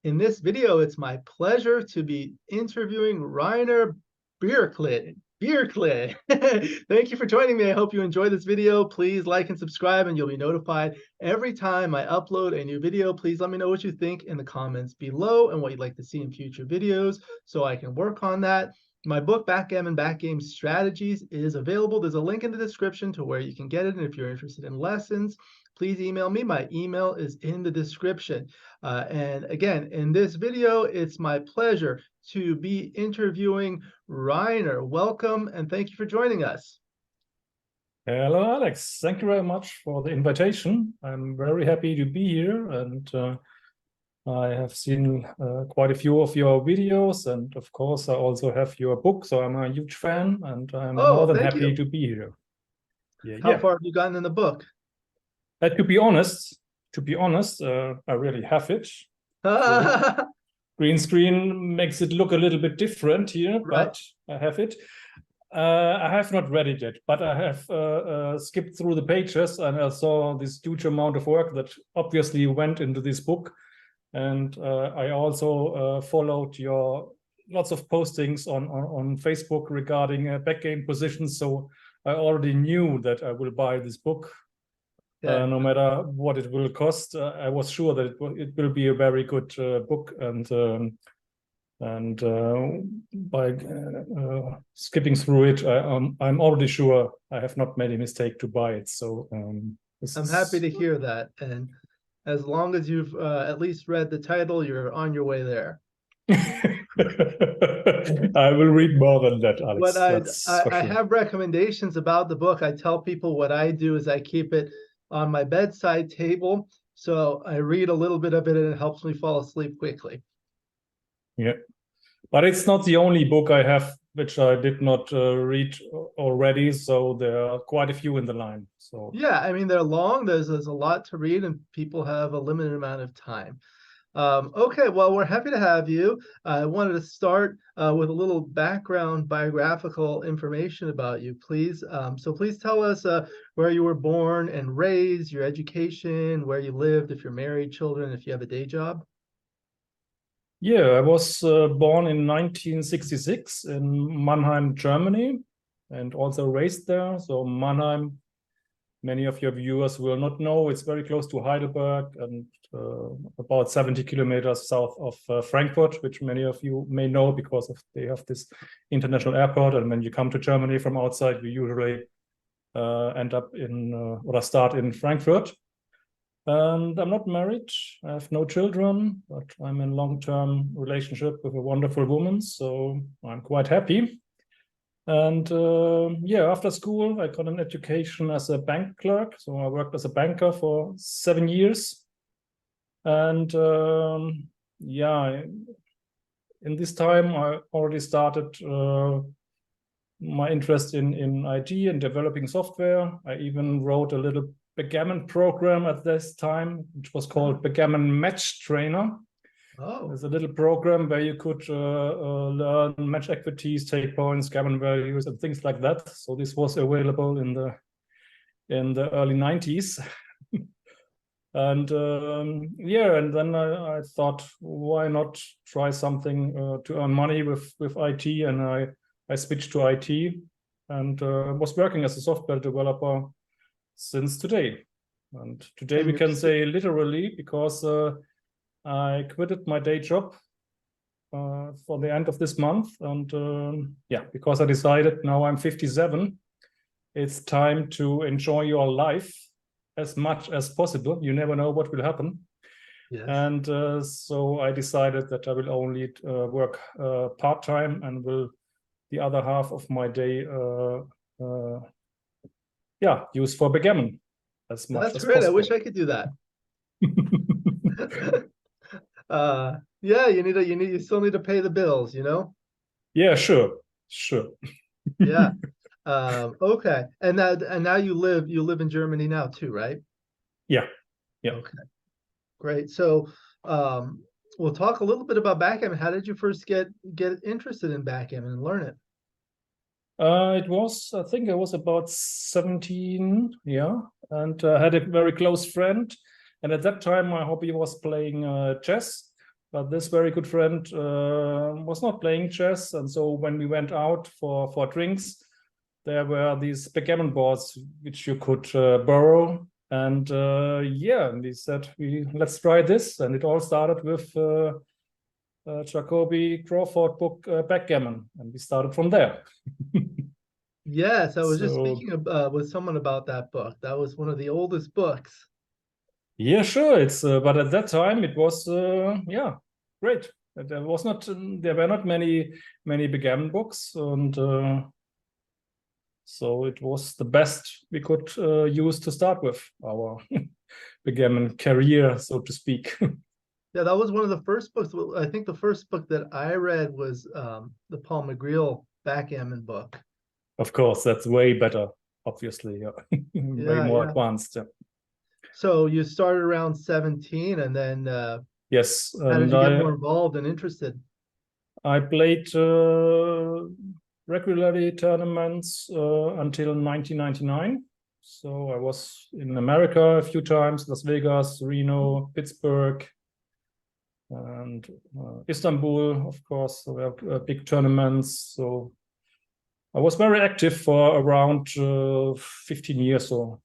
In this video, it's my pleasure to be interviewing Rainer Birkle. Thank you for joining me. I hope you enjoy this video. Please like and subscribe, and you'll be notified every time I upload a new video. Please let me know what you think in the comments below and what you'd like to see in future videos so I can work on that. My book, Backgammon Backgame Strategies, is available. There's a link in the description to where you can get it. And if you're interested in lessons, please email me. My email is in the description. And again, in this video, it's my pleasure to be interviewing Rainer. Welcome, and thank you for joining us. Hello, Alex. Thank you very much for the invitation. I'm very happy to be here, and I have seen quite a few of your videos, and of course, I also have your book, so I'm a huge fan, and I'm more than happy to be here. How far have you gotten in the book? To be honest, I really have it. Green screen makes it look a little bit different here, right. But I have it. I have not read it yet, but I have skipped through the pages, and I saw this huge amount of work that obviously went into this book. And I also followed your lots of postings on Facebook regarding backgame positions. So I already knew that I will buy this book. No matter what it will cost. I was sure that it will be a very good book, and by skipping through it, I'm already sure I have not made a mistake to buy it. So I'm happy to hear that, and as long as you've at least read the title, you're on your way there. I will read more than that, Alex. I have recommendations about the book. I tell people what I do is I keep it on my bedside table, so I read a little bit of it, and it helps me fall asleep quickly. Yeah, but it's not the only book I have which I did not read already, so there are quite a few in the line. So yeah, I mean, they're long. There's a lot to read, and people have a limited amount of time. Okay, well, we're happy to have you. I wanted to start with a little background biographical information about you, please. So please tell us where you were born and raised, your education, where you lived, if you're married, children, if you have a day job. Yeah, I was born in 1966 in Mannheim, Germany, and also raised there. So Mannheim, many of your viewers will not know, it's very close to Heidelberg and about 70 kilometers south of Frankfurt, which many of you may know because they have this international airport. And when you come to Germany from outside, you usually end up in or start in Frankfurt. And I'm not married. I have no children, but I'm in a long-term relationship with a wonderful woman, so I'm quite happy. And yeah, after school, I got an education as a bank clerk. So I worked as a banker for 7 years. And yeah, in this time, I already started my interest in IT and developing software. I even wrote a little Backgammon program at this time, which was called Backgammon Match Trainer. Oh. There's a little program where you could learn match equities, take points, gammon values, and things like that. So this was available in the early 90s. And yeah, and then I thought, why not try something to earn money with IT? And I switched to IT and was working as a software developer since today. And today we can say literally, because I quitted my day job for the end of this month. And yeah, because I decided now I'm 57, it's time to enjoy your life as much as possible. You never know what will happen. Yes. And so I decided that I will only work part-time and will the other half of my day yeah, use for backgammon as much as great. possible. I wish I could do that. Yeah, you still need to pay the bills, you know? Yeah, sure. Yeah. Okay. And now you live in Germany now too, right? Yeah. Okay. Great. So we'll talk a little bit about backgammon. How did you first get interested in backgammon and learn it? I think I was about 17, yeah, and I had a very close friend, and at that time my hobby was playing chess. but this very good friend was not playing chess. And so when we went out for drinks, there were these backgammon boards which you could borrow. And yeah, and we said, let's try this. And it all started with Jacoby Crawford book, Backgammon. And we started from there. Yes, I was just So, speaking with someone about that book. That was one of the oldest books. yeah, sure. It's but at that time it was yeah, great. There were not many backgammon books, and so it was the best we could use to start with our backgammon career, so to speak. Yeah, that was one of the first books. I think the first book that I read was the Paul McGreal Backgammon book. Of course, that's way better, obviously. Yeah. Way more advanced. Yeah. So you started around 17, and then yes, how did you get more involved and interested? I played regularly tournaments until 1999. So I was in America a few times, Las Vegas, Reno, Pittsburgh, and Istanbul, of course. So we have big tournaments. So I was very active for around 15 years or so.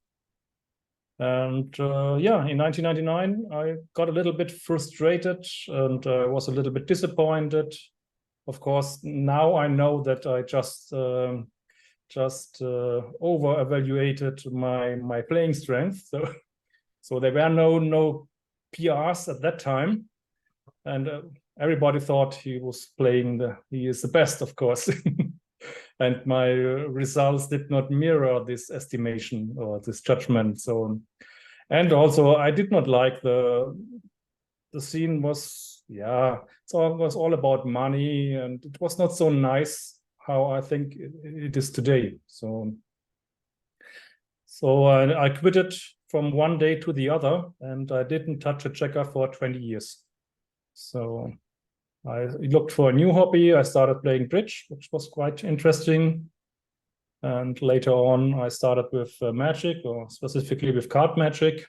And yeah, in 1999, I got a little bit frustrated and was a little bit disappointed. Of course, now I know that I just over-evaluated my playing strength. So there were no PRs at that time, and everybody thought he is the best, of course. And my results did not mirror this estimation or this judgment. So, and also I did not like the scene was, yeah, it was all about money, and it was not so nice how I think it is today. So I quit it from one day to the other, and I didn't touch a checker for 20 years. So I looked for a new hobby. I started playing bridge, which was quite interesting. And later on, I started with magic, or specifically with card magic.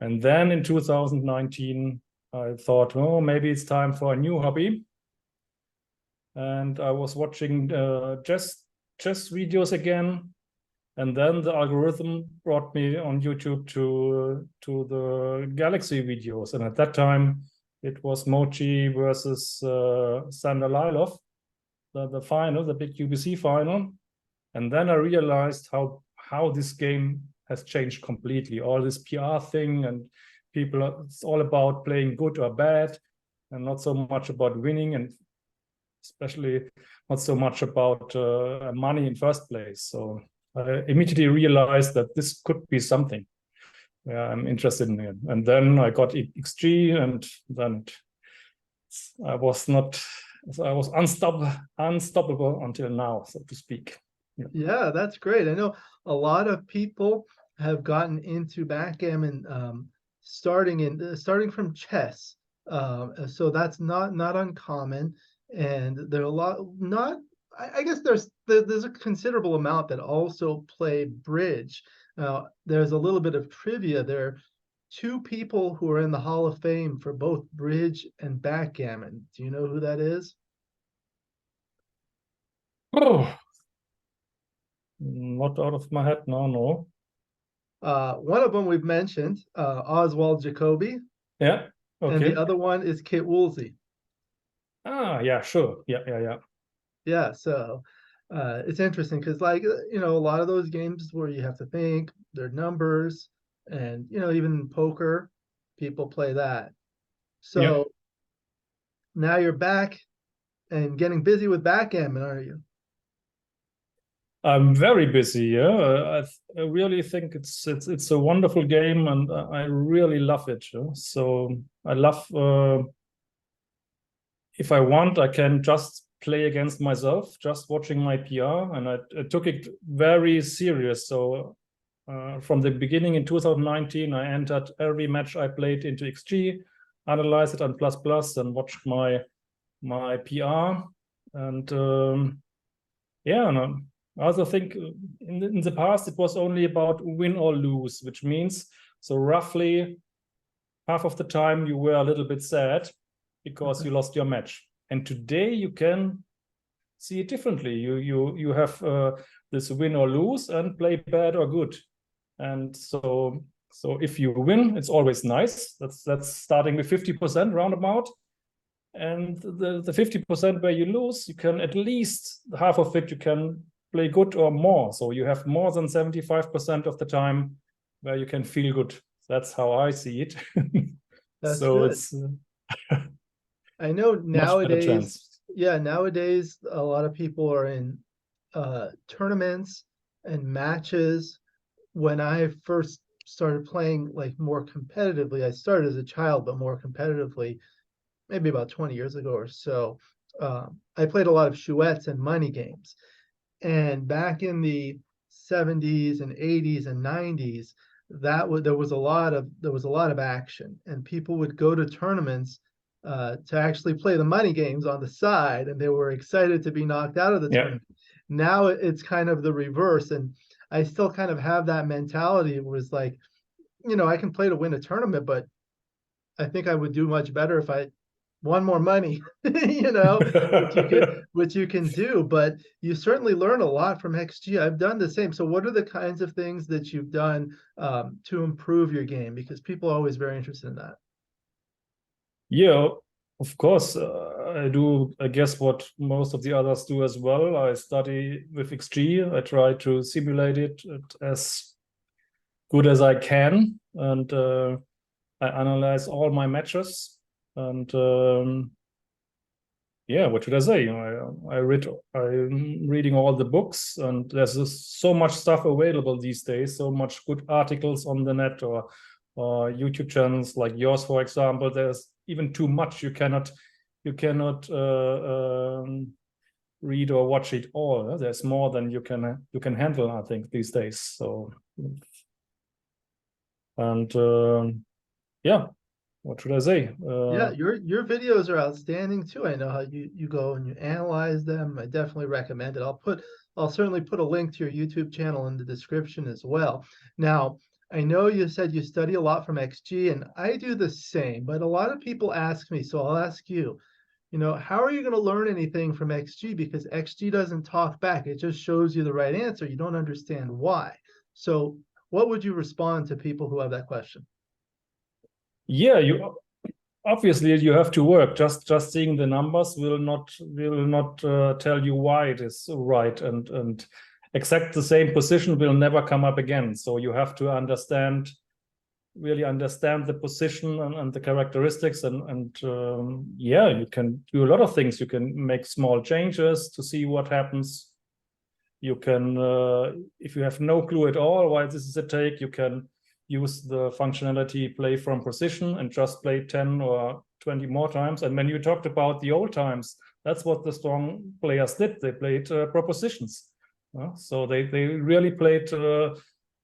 And then in 2019, I thought, oh, maybe it's time for a new hobby. And I was watching chess videos again. And then the algorithm brought me on YouTube to the Galaxy videos. And at that time, it was Mochi versus Sander Lylov, the final, the big UBC final. And then I realized how this game has changed completely. All this PR thing, and it's all about playing good or bad, and not so much about winning, and especially not so much about money in first place. So I immediately realized that this could be something. Yeah, I'm interested in it. And then I got XG, and then I was unstoppable until now, so to speak. Yeah, that's great. I know a lot of people have gotten into backgammon starting from chess. So that's not uncommon. And there are a lot I guess there's a considerable amount that also play bridge. There's a little bit of trivia. There are two people who are in the Hall of Fame for both bridge and backgammon. Do you know who that is? Oh, not out of my head, no. One of them we've mentioned, Oswald Jacoby. Yeah, okay. And the other one is Kit Woolsey. Ah, yeah, sure. Yeah. Yeah, so it's interesting because, like, a lot of those games where you have to think, they're numbers, and, even poker, people play that. So now you're back and getting busy with backgammon, are you? I'm very busy. Yeah, I really think it's a wonderful game, and I really love it. So I love. If I want, I can just play against myself, just watching my PR, and I took it very serious. So from the beginning in 2019, I entered every match I played into XG, analyzed it on ++, and watched my PR, and yeah, and I also think in the past it was only about win or lose, which means so roughly half of the time you were a little bit sad because you lost your match. And today you can see it differently. You have this win or lose and play bad or good. And so if you win, it's always nice. That's starting with 50% roundabout. And the 50% where you lose, you can at least half of it you can play good or more. So you have more than 75% of the time where you can feel good. That's how I see it. That's so good. it's I know nowadays, yeah, nowadays a lot of people are in tournaments and matches. When I first started playing like more competitively, I started as a child, but more competitively, maybe about 20 years ago or so. I played a lot of chouettes and money games. And back in the 70s and 80s and 90s, there was a lot of action, and people would go to tournaments to actually play the money games on the side, and they were excited to be knocked out of the tournament. Now it's kind of the reverse, and I still kind of have that mentality. It was like, I can play to win a tournament, but I think I would do much better if I won more money, which you can do, but you certainly learn a lot from XG. I've done the same. So what are the kinds of things that you've done to improve your game? Because people are always very interested in that. Yeah, of course. I do, I guess, what most of the others do as well. I study with XG. I try to simulate it as good as I can. And I analyze all my matches. And yeah, what should I say? I'm reading all the books, and there's so much stuff available these days, so much good articles on the net or YouTube channels like yours, for example. There's even too much. You cannot read or watch it all. There's more than you can handle, I think, these days. So, and yeah. What should I say? Yeah, your videos are outstanding too. I know how you go and you analyze them. I definitely recommend it. I'll certainly put a link to your YouTube channel in the description as well. Now, I know you said you study a lot from XG, and I do the same, but a lot of people ask me, so I'll ask you, how are you going to learn anything from XG? Because XG doesn't talk back. It just shows you the right answer. You don't understand why. So what would you respond to people who have that question? Yeah, obviously you have to work. Just seeing the numbers will not tell you why it is right, and exact the same position will never come up again. So you have to really understand the position and the characteristics, and yeah, you can do a lot of things. You can make small changes to see what happens. You can, if you have no clue at all why this is a take, you can use the functionality play from position and just play 10 or 20 more times. And when you talked about the old times, that's what the strong players did. They played propositions. So they really played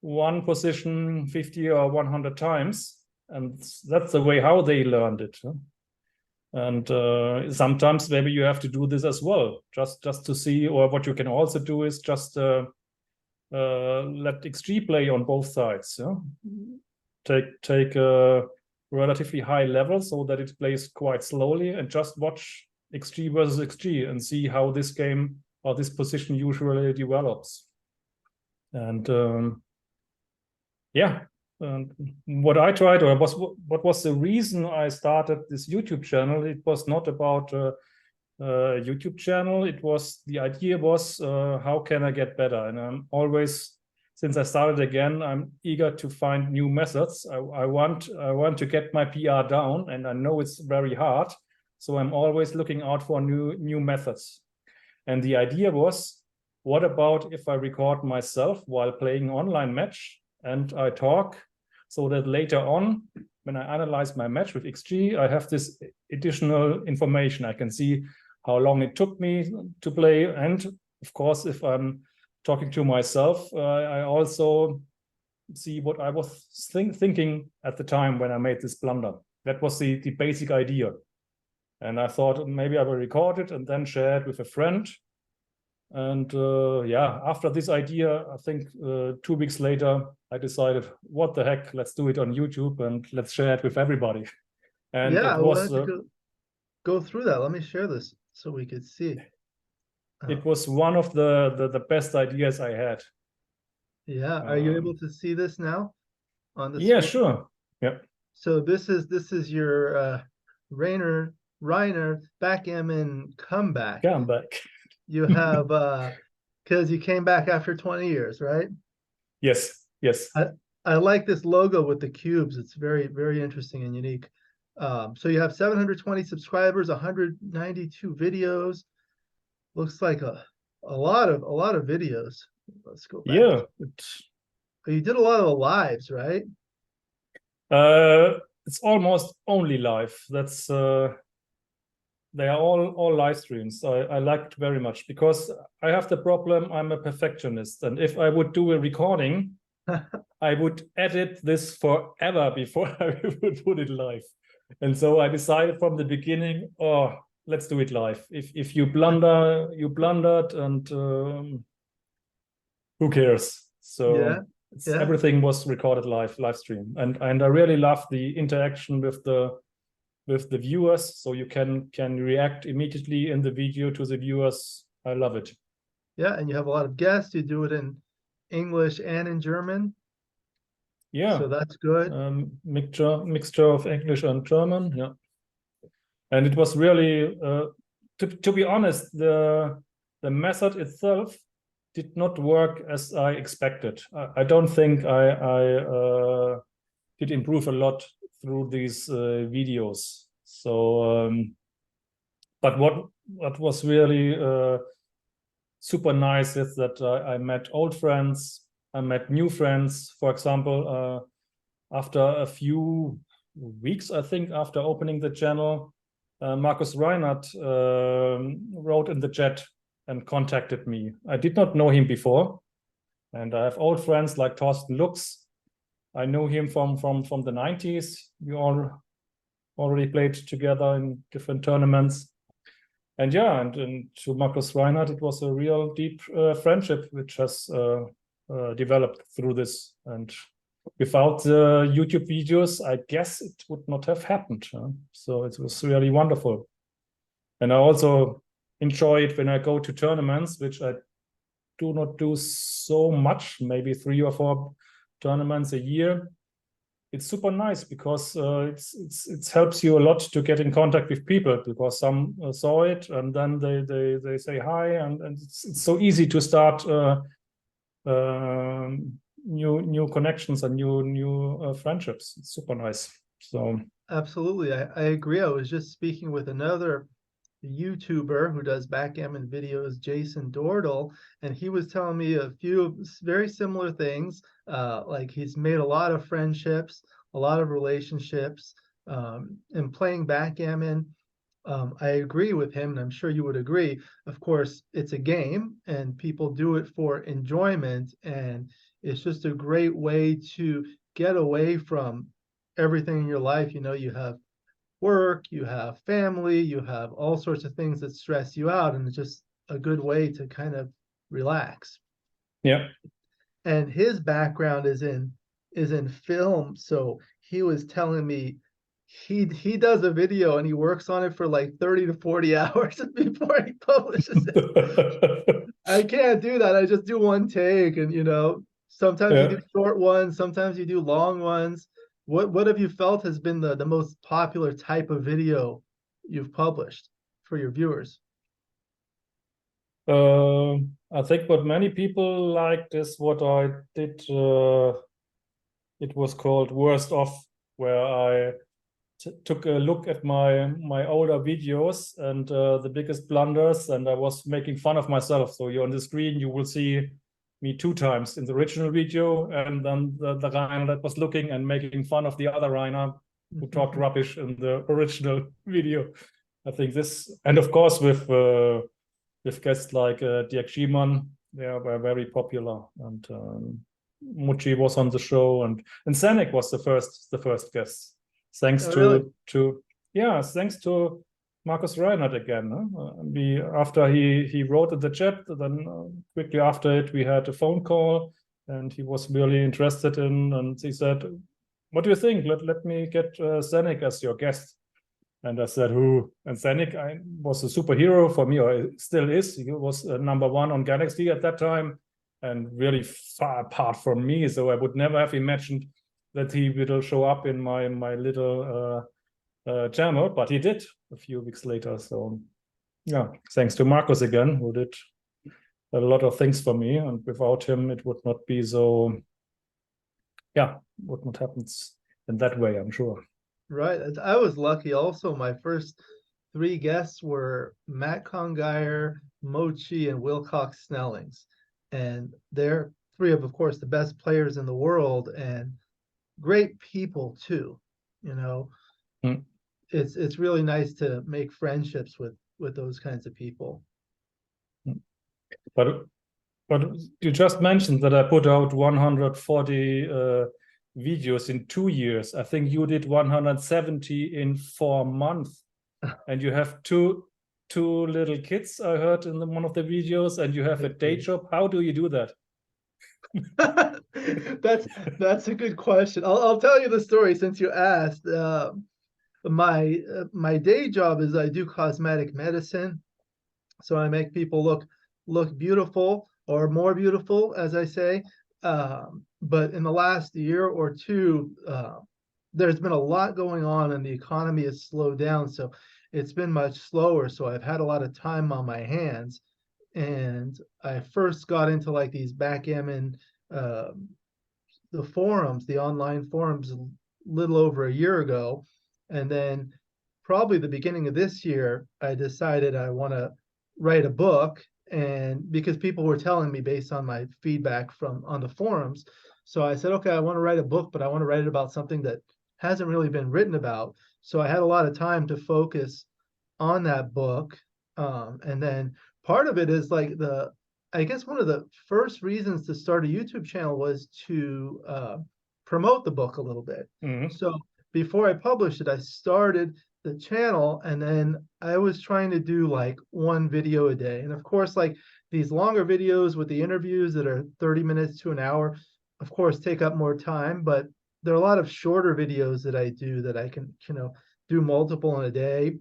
one position 50 or 100 times. And that's the way how they learned it. And sometimes maybe you have to do this as well, just to see. Or what you can also do is just let XG play on both sides. Take a relatively high level so that it plays quite slowly, and just watch XG versus XG and see how this game or this position usually develops. And yeah, what I tried, or what was the reason I started this YouTube channel? It was not about YouTube channel. It was, the idea was, how can I get better? And I'm always, since I started again, I'm eager to find new methods. I want to get my PR down, and I know it's very hard. So I'm always looking out for new methods. And the idea was, what about if I record myself while playing an online match and I talk, so that later on, when I analyze my match with XG, I have this additional information. I can see how long it took me to play. And of course, if I'm talking to myself, I also see what I was thinking at the time when I made this blunder. That was the basic idea. And I thought maybe I will record it and then share it with a friend. And yeah, after this idea, I think 2 weeks later, I decided, what the heck, let's do it on YouTube and let's share it with everybody. And Yeah, it was go through that. Let me share this so we could see. It was one of the best ideas I had. Yeah, are you able to see this now on the Yeah, screen? sure. Yeah. So this is your Rainer Backgammon comeback. Yeah, I'm back. You have because you came back after 20 years, right? Yes, yes. I like this logo with the cubes. It's very, very interesting and unique. So you have 720 subscribers, 192 videos. Looks like a lot of videos. Let's go back. Yeah. You did a lot of the lives, right? It's almost only live. That's they are all live streams. I like it very much because I have the problem, I'm a perfectionist. And if I would do a recording, I would edit this forever before I would put it live. And so I decided from the beginning, oh, let's do it live. If you blunder, you blundered, and who cares? So Yeah, yeah. everything was recorded live stream. And I really love the interaction with the viewers, so you can react immediately in the video to the viewers. I love it. Yeah, and you have a lot of guests. You do it in English and in German. Yeah. So that's good. Mixture of English and German. Yeah. And it was really, to be honest, the method itself did not work as I expected. I don't think I did improve a lot through these videos. So, but what was really super nice is that I met old friends, I met new friends. For example, after a few weeks, I think, after opening the channel, Markus Reinhardt wrote in the chat and contacted me. I did not know him before, and I have old friends like Thorsten Lux. I know him from the 90s. We all already played together in different tournaments. And yeah, and to Markus Reinhardt, it was a real deep friendship which has developed through this. And without the YouTube videos, I guess it would not have happened. So it was really wonderful. And I also enjoy it when I go to tournaments, which I do not do so much, maybe 3 or 4 tournaments a year. It's super nice because it helps you a lot to get in contact with people, because some saw it and then they say hi, and it's so easy to start new connections and new friendships. It's super nice. So Absolutely, I agree. I was just speaking with another YouTuber who does backgammon videos, Jason Dordal, and he was telling me a few very similar things. Like he's made a lot of friendships, a lot of relationships, and playing backgammon. I agree with him, and I'm sure you would agree. Of course, it's a game, and people do it for enjoyment, and it's just a great way to get away from everything in your life. You know, you have work, you have family, you have all sorts of things that stress you out, and it's just a good way to kind of relax. yeah. And his background is in film, so he was telling me he does a video and he works on it for like 30 to 40 hours before he publishes it. I can't do that. I just do one take, and sometimes you do short ones, sometimes you do long ones. What have you felt has been the most popular type of video you've published for your viewers? I think what many people liked is what I did. It was called Worst Off, where I took a look at my older videos and the biggest blunders, and I was making fun of myself. So you're on the screen, you will see me 2 times in the original video, and then the Rainer that was looking and making fun of the other Rainer who talked rubbish in the original video. I think this, and of course with guests like Digigammon, they were very popular, and Mucci was on the show, and Senek was the first guest. Thanks thanks to Markus Reinhardt again. After he wrote in the chat, then quickly after it we had a phone call, and he was really interested in, and he said, "What do you think? Let me get Senek as your guest." And I said, who? And Zenik was a superhero for me, or still is. He was #1 on Galaxy at that time, and really far apart from me. So I would never have imagined that he will show up in my little channel, but he did a few weeks later. So yeah, thanks to Marcus again, who did a lot of things for me, and without him it would not be so, yeah, would not happen in that way, I'm sure. Right. I was lucky also. My first 3 guests were Matt Congeyer, Mochi, and Wilcox Snellings. And they're 3 of course, the best players in the world and great people too. You know, it's really nice to make friendships with those kinds of people. But you just mentioned that I put out 140 videos in 2 years. I think you did 170 in 4 months, and you have two little kids, I heard in one of the videos, and you have a day job. How do you do that? That's a good question. I'll tell you the story since you asked. My day job is I do cosmetic medicine, so I make people look beautiful or more beautiful, as I say. But in the last year or two, there's been a lot going on and the economy has slowed down. So it's been much slower. So I've had a lot of time on my hands. And I first got into like these backgammon, the forums, the online forums, a little over a year ago. And then probably the beginning of this year, I decided I want to write a book, and because people were telling me based on my feedback from on the forums. So I said, okay, I want to write a book, but I want to write it about something that hasn't really been written about. So I had a lot of time to focus on that book. And then part of it is like I guess one of the first reasons to start a YouTube channel was to promote the book a little bit. So before I published it, I started the channel, and then I was trying to do like 1 video a day. And of course, like these longer videos with the interviews that are 30 minutes to an hour, of course, take up more time, but there are a lot of shorter videos that I do that I can, do multiple in a day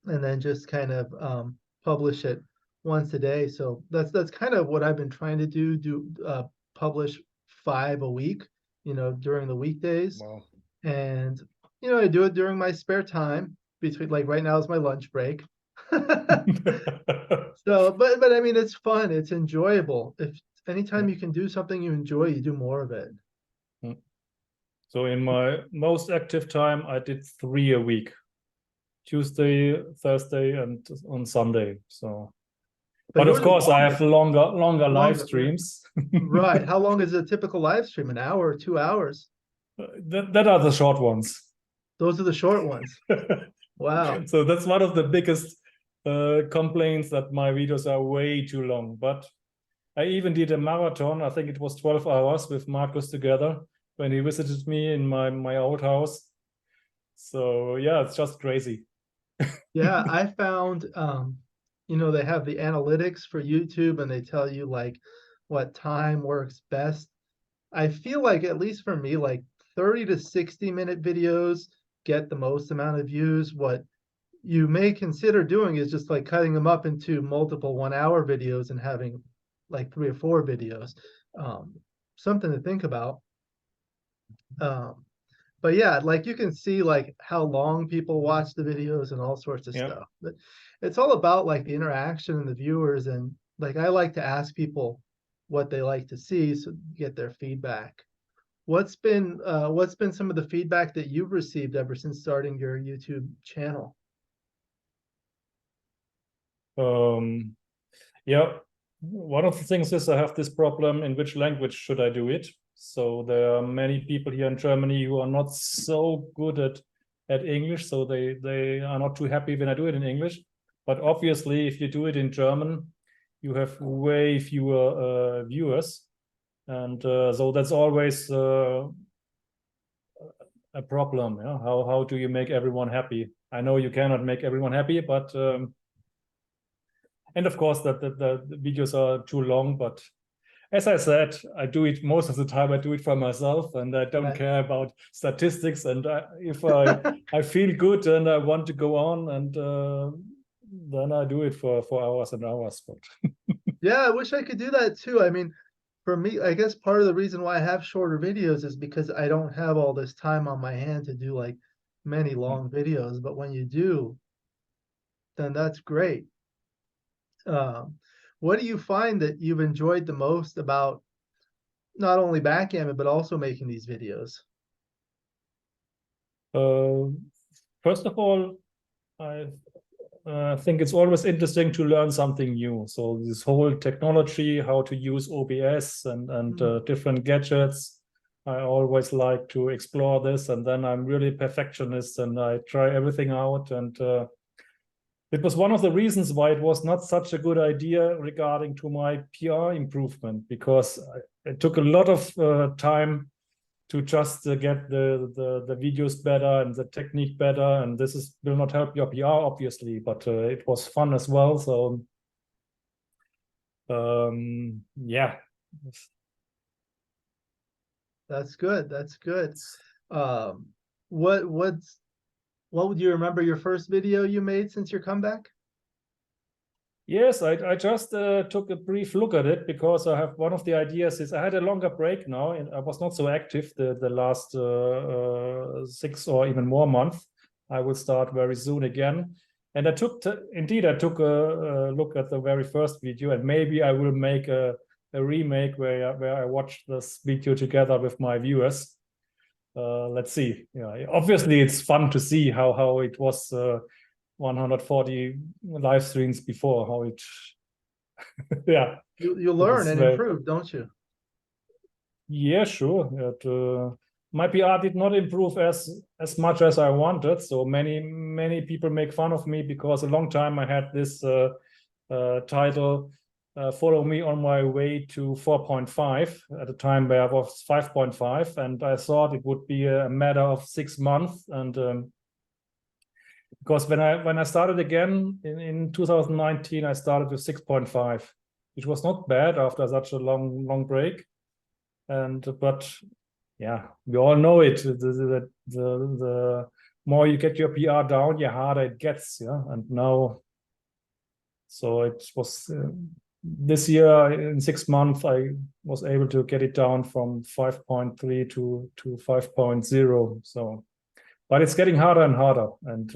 and then just kind of publish it once a day. So that's kind of what I've been trying to do publish 5 a week, during the weekdays. Wow. And I do it during my spare time between, like, right now is my lunch break. So, but I mean, it's fun. It's enjoyable. If anytime you can do something you enjoy, you do more of it. So in my most active time, I did 3 a week, Tuesday, Thursday, and on Sunday. So, but of course, I have longer live streams. Right. How long is a typical live stream? An hour or 2 hours? That are the short ones. Those are the short ones. Wow. So that's one of the biggest complaints, that my videos are way too long. But I even did a marathon. I think it was 12 hours with Marcus together when he visited me in my old house. So yeah, it's just crazy. Yeah, I found they have the analytics for YouTube and they tell you like what time works best. I feel like, at least for me, like 30 to 60-minute videos get the most amount of views. What you may consider doing is just like cutting them up into multiple 1-hour videos and having like 3 or 4 videos. Something to think about. But yeah, like you can see like how long people watch the videos and all sorts of stuff. But it's all about like the interaction and the viewers. And like I like to ask people what they like to see, so get their feedback. What's been some of the feedback that you've received ever since starting your YouTube channel? Yeah, one of the things is I have this problem, in which language should I do it? So there are many people here in Germany who are not so good at English, so they are not too happy when I do it in English. But obviously, if you do it in German, you have way fewer viewers. And so that's always a problem. Yeah? How do you make everyone happy? I know you cannot make everyone happy, but and of course that the videos are too long. But as I said, I do it most of the time. I do it for myself, and I don't Right. care about statistics. And if I feel good and I want to go on, and then I do it for hours and hours. But Yeah, I wish I could do that too. I mean, for me, I guess part of the reason why I have shorter videos is because I don't have all this time on my hand to do like many long videos. But when you do, then that's great. Um, what do you find that you've enjoyed the most about not only backgammon, but also making these videos? first of all, I think it's always interesting to learn something new. So this whole technology, how to use OBS and different gadgets, I always like to explore this. And then I'm really perfectionist and I try everything out. And it was one of the reasons why it was not such a good idea regarding to my PR improvement, because it took a lot of time to just get the videos better and the technique better, and this will not help your PR obviously, but it was fun as well. So yeah, That's good. That's good. Um, what would you remember your first video you made since your comeback? yes, I just took a brief look at it because I have one of the ideas is I had a longer break now and I was not so active the last 6 or even more months. I will start very soon again. And I took a look at the very first video, and maybe I will make a remake where I watch this video together with my viewers. Let's see. Yeah, obviously it's fun to see how it was 140 live streams before, how it yeah, You it learn was and very, improve, don't you? yeah, sure. My PR did not improve as much as I wanted. So many people make fun of me because a long time I had this title, follow me on my way to 4.5 at a time where I was 5.5, and I thought it would be a matter of 6 months. And because when I started again in 2019, I started with 6.5, which was not bad after such a long break. But yeah, we all know it. The more you get your PR down, the harder it gets. Yeah, and now, so it was this year in 6 months I was able to get it down from 5.3 to 5.0. So, but it's getting harder and harder. And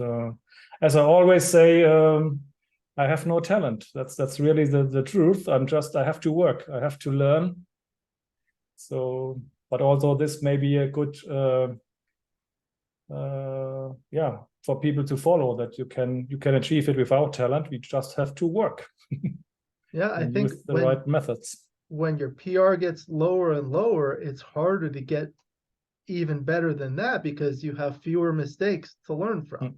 as I always say, I have no talent. That's really the truth. I have to work. I have to learn. So, but although this may be a good, yeah, for people to follow, that you can achieve it without talent. We just have to work. Yeah, I think use the right methods. When your PR gets lower and lower, it's harder to get even better than that because you have fewer mistakes to learn from.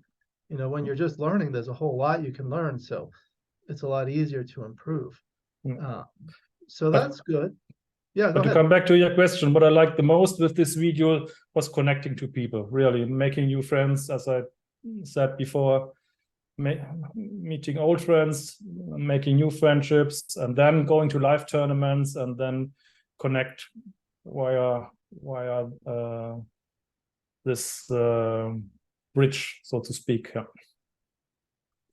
You know, when you're just learning, there's a whole lot you can learn, so it's a lot easier to improve. So that's good. Yeah, go But to ahead. come back to your question, what I liked the most with this video was connecting to people, really making new friends, as I said before, meeting old friends, making new friendships, and then going to live tournaments and then connect via this bridge, so to speak. Yeah.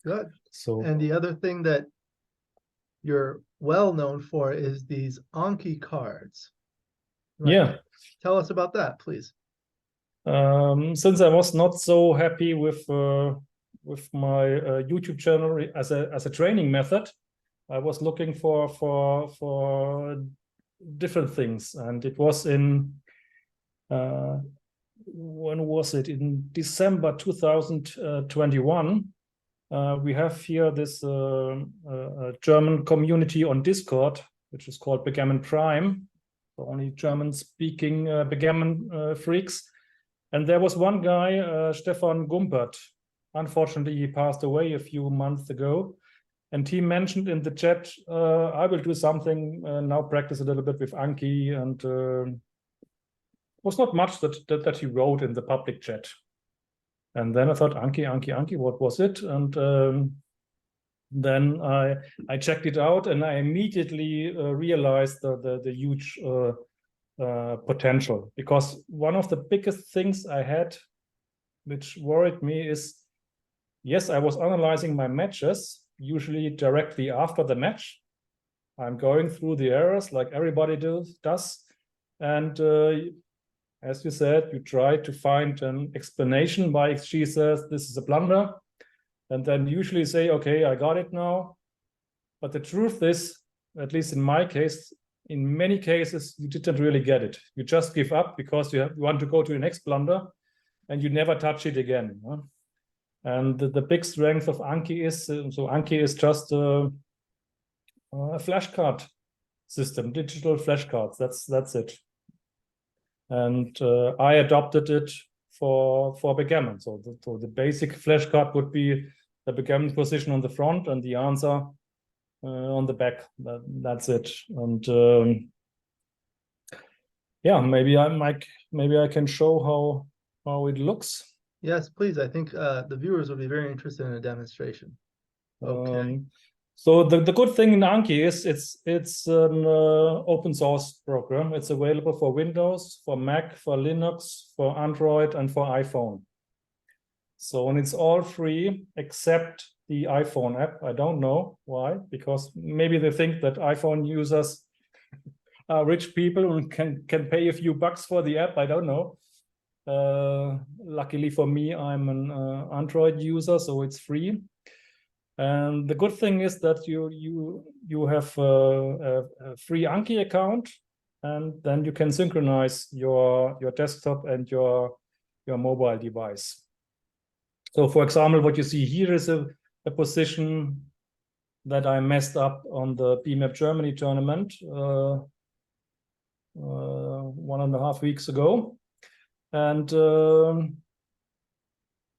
Good. So, and the other thing that you're well known for is these Anki cards. Right. yeah. Tell us about that, please. Since I was not so happy with my YouTube channel as a training method, I was looking for different things, and it was in when was it? In December 2021. We have here this German community on Discord, which is called Backgammon Prime, so only German-speaking backgammon freaks. And there was one guy, Stefan Gumpert. Unfortunately, he passed away a few months ago. And he mentioned in the chat, I will do something now, practice a little bit with Anki. And was not much that he wrote in the public chat. And then I thought, Anki, what was it? And Then I checked it out, and I immediately realized the huge potential, because one of the biggest things I had, which worried me, is, yes, I was analyzing my matches, usually directly after the match. I'm going through the errors like everybody does. And as you said, you try to find an explanation why XG says this is a blunder, and then usually say, okay, I got it now. But the truth is, at least in my case, in many cases, you didn't really get it. You just give up because you want to go to the next blunder, and you never touch it again. Huh? And the big strength of Anki is, so Anki is just a flashcard system, digital flashcards. That's it. And I adopted it for Backgammon. So the basic flashcard would be the Backgammon position on the front and the answer on the back. That's it. And yeah, maybe I can show how it looks. Yes, please. I think the viewers will be very interested in a demonstration. Okay. So the good thing in Anki is it's an open source program. It's available for Windows, for Mac, for Linux, for Android, and for iPhone. So, and it's all free except the iPhone app. I don't know why, because maybe they think that iPhone users are rich people and can pay a few bucks for the app. I don't know. Luckily for me, I'm an Android user, so it's free. And the good thing is that you have a free Anki account, and then you can synchronize your desktop and your mobile device. So, for example, what you see here is a position that I messed up on the BMAB Germany tournament 1.5 weeks ago. And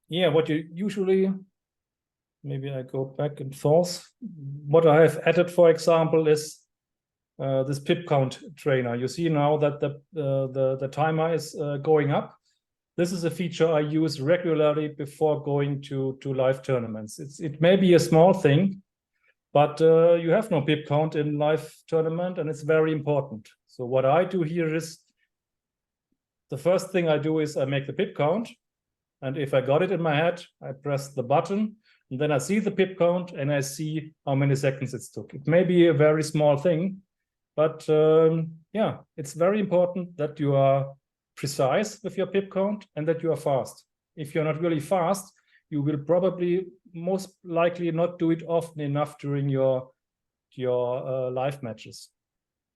yeah, what you usually, maybe I go back and forth. What I have added, for example, is this pip count trainer. You see now that the timer is going up. This is a feature I use regularly before going to live tournaments. It may be a small thing, but you have no pip count in live tournament, and it's very important. So what I do here is, the first thing I do is I make the pip count, and if I got it in my head, I press the button, and then I see the pip count and I see how many seconds it took. It may be a very small thing, but yeah, it's very important that you are precise with your pip count and that you are fast. If you're not really fast, you will probably most likely not do it often enough during your live matches.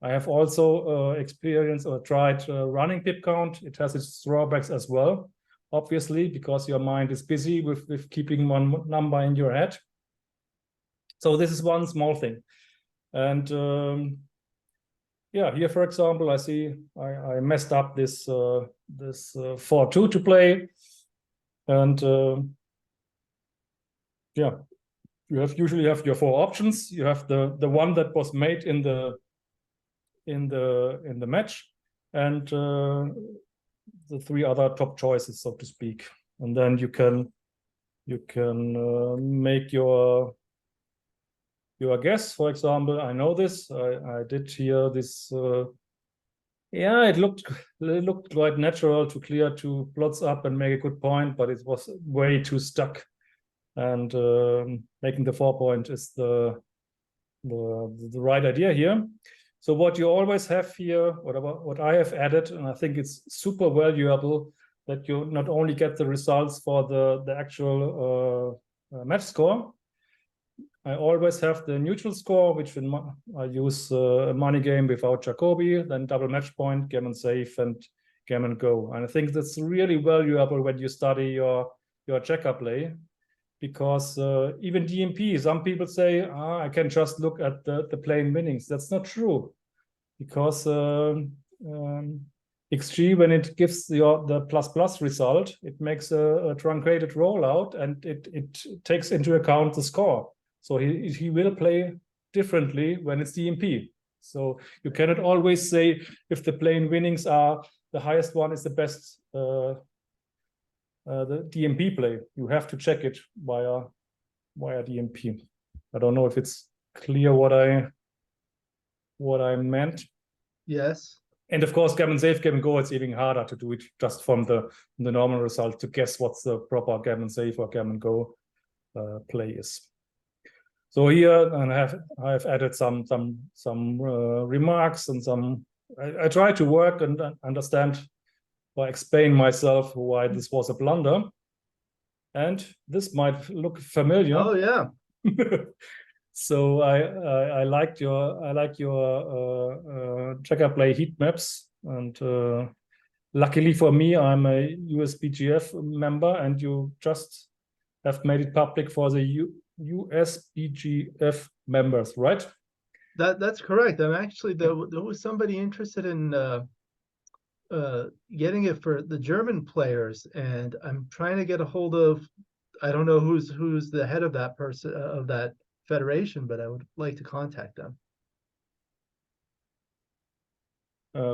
I have also experienced or tried running pip count. It has its drawbacks as well, obviously, because your mind is busy with keeping one number in your head. So this is one small thing. And yeah, here, for example, I see I messed up this 4-2 to play. And yeah, you usually have your 4 options. You have the one that was made in the match, and the 3 other top choices, so to speak. And then you can make your guess. For example, I know this. I did here this. Yeah, it looked quite natural to clear 2 plots up and make a good point, but it was way too stuck. And making the 4 point is the right idea here. So what you always have here, what I have added, and I think it's super valuable, that you not only get the results for the actual match score. I always have the neutral score, which I use a money game without Jacobi, then double match point, gammon save, and gammon go. And I think that's really valuable when you study your checker play, because even DMP, some people say, I can just look at the plain winnings. That's not true, because XG, when it gives the plus result, it makes a truncated rollout, and it takes into account the score. So he will play differently when it's DMP. So you cannot always say if the plain winnings are the highest one is the best the DMP play. You have to check it via DMP. I don't know if it's clear what I meant. Yes. And of course, gammon safe, gammon go, it's even harder to do it just from the normal result to guess what's the proper gammon safe or gammon go play is. So here, and I've added some remarks and some. I try to work and understand or explain myself why this was a blunder, and this might look familiar. Oh yeah. So I like your checker play heat maps, and luckily for me, I'm a USBGF member, and you just have made it public for the USBGF members, right? That's correct. I'm actually there was somebody interested in getting it for the German players, and I'm trying to get a hold of, I don't know who's the head of that person of that federation, but I would like to contact them.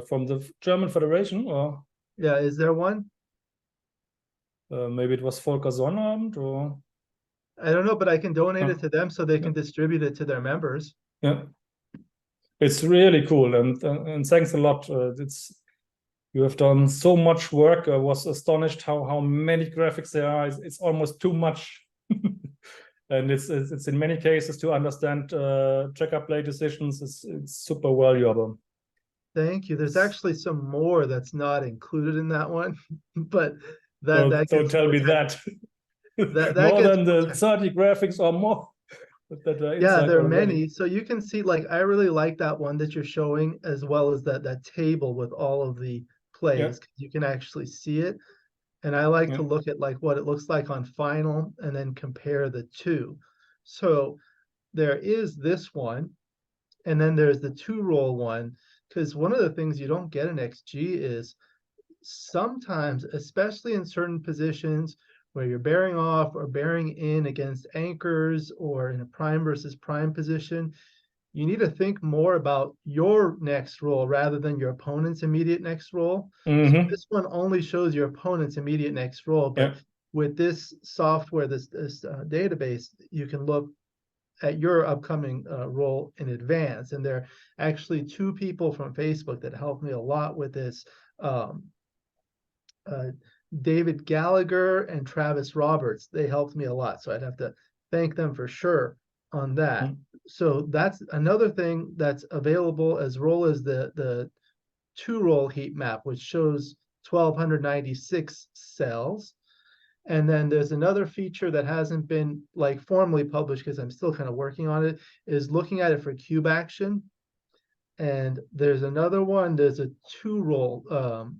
From the German Federation, or yeah, is there one? Maybe it was Volker Sonnabend, or I don't know, but I can donate it to them so they can distribute it to their members. Yeah, it's really cool, and thanks a lot. You have done so much work. I was astonished how many graphics there are. It's almost too much. And it's in many cases to understand checker play decisions. It's super valuable. Thank you. There's actually some more that's not included in that one, but don't tell me that. that more gets than the 30 graphics or more. Yeah, there are many. So you can see, like, I really like that one that you're showing, as well as that table with all of the plays. You can actually see it. And I like to look at like what it looks like on final and then compare the two. So there is this one, and then there's the 2-roll one, because one of the things you don't get in XG is sometimes, especially in certain positions where you're bearing off or bearing in against anchors or in a prime versus prime position, you need to think more about your next roll rather than your opponent's immediate next roll. So this one only shows your opponent's immediate next roll, but with this software, this database, you can look at your upcoming roll in advance. And there are actually 2 people from Facebook that helped me a lot with this. David Gallagher and Travis Roberts, they helped me a lot. So I'd have to thank them for sure on that. So that's another thing that's available as roll is the 2-roll heat map, which shows 1296 cells. And then there's another feature that hasn't been like formally published because I'm still kind of working on it, is looking at it for cube action. And there's another one, there's a 2-roll,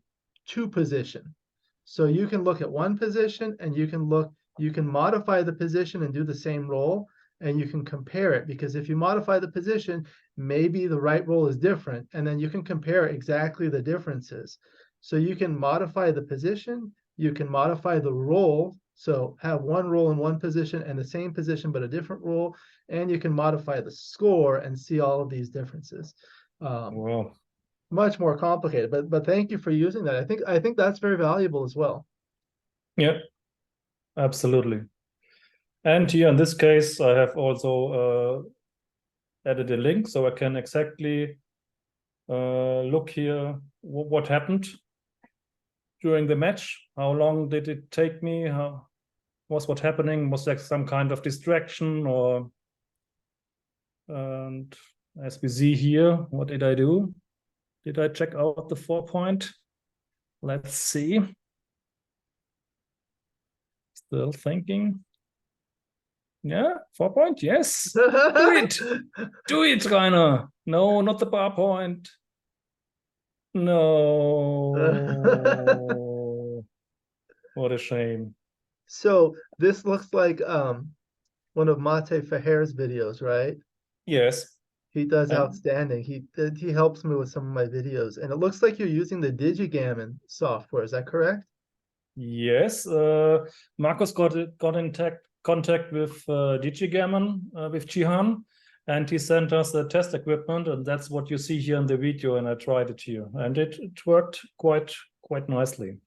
2 position. So you can look at one position and you can modify the position and do the same roll, and you can compare it, because if you modify the position, maybe the right roll is different, and then you can compare exactly the differences. So you can modify the position, you can modify the roll, so have one roll in one position and the same position but a different roll, and you can modify the score and see all of these differences. Wow. Much more complicated, but thank you for using that. I think that's very valuable as well. Yeah, absolutely. And here in this case, I have also added a link so I can exactly look here what happened during the match. How long did it take me? How was what happening? Was there some kind of distraction? Or and as we see here, what did I do? Did I check out the 4-point? Let's see. Still thinking. Yeah, 4-point, yes. Do it. Do it, Rainer. No, not the bar point. No. What a shame. So this looks like one of Mate Faher's videos, right? Yes. He does outstanding. He helps me with some of my videos, and it looks like you're using the Digigammon software. Is that correct? Yes. Marcus got in contact with Digigammon with Jihan, and he sent us the test equipment, and that's what you see here in the video. And I tried it here, and it worked quite nicely.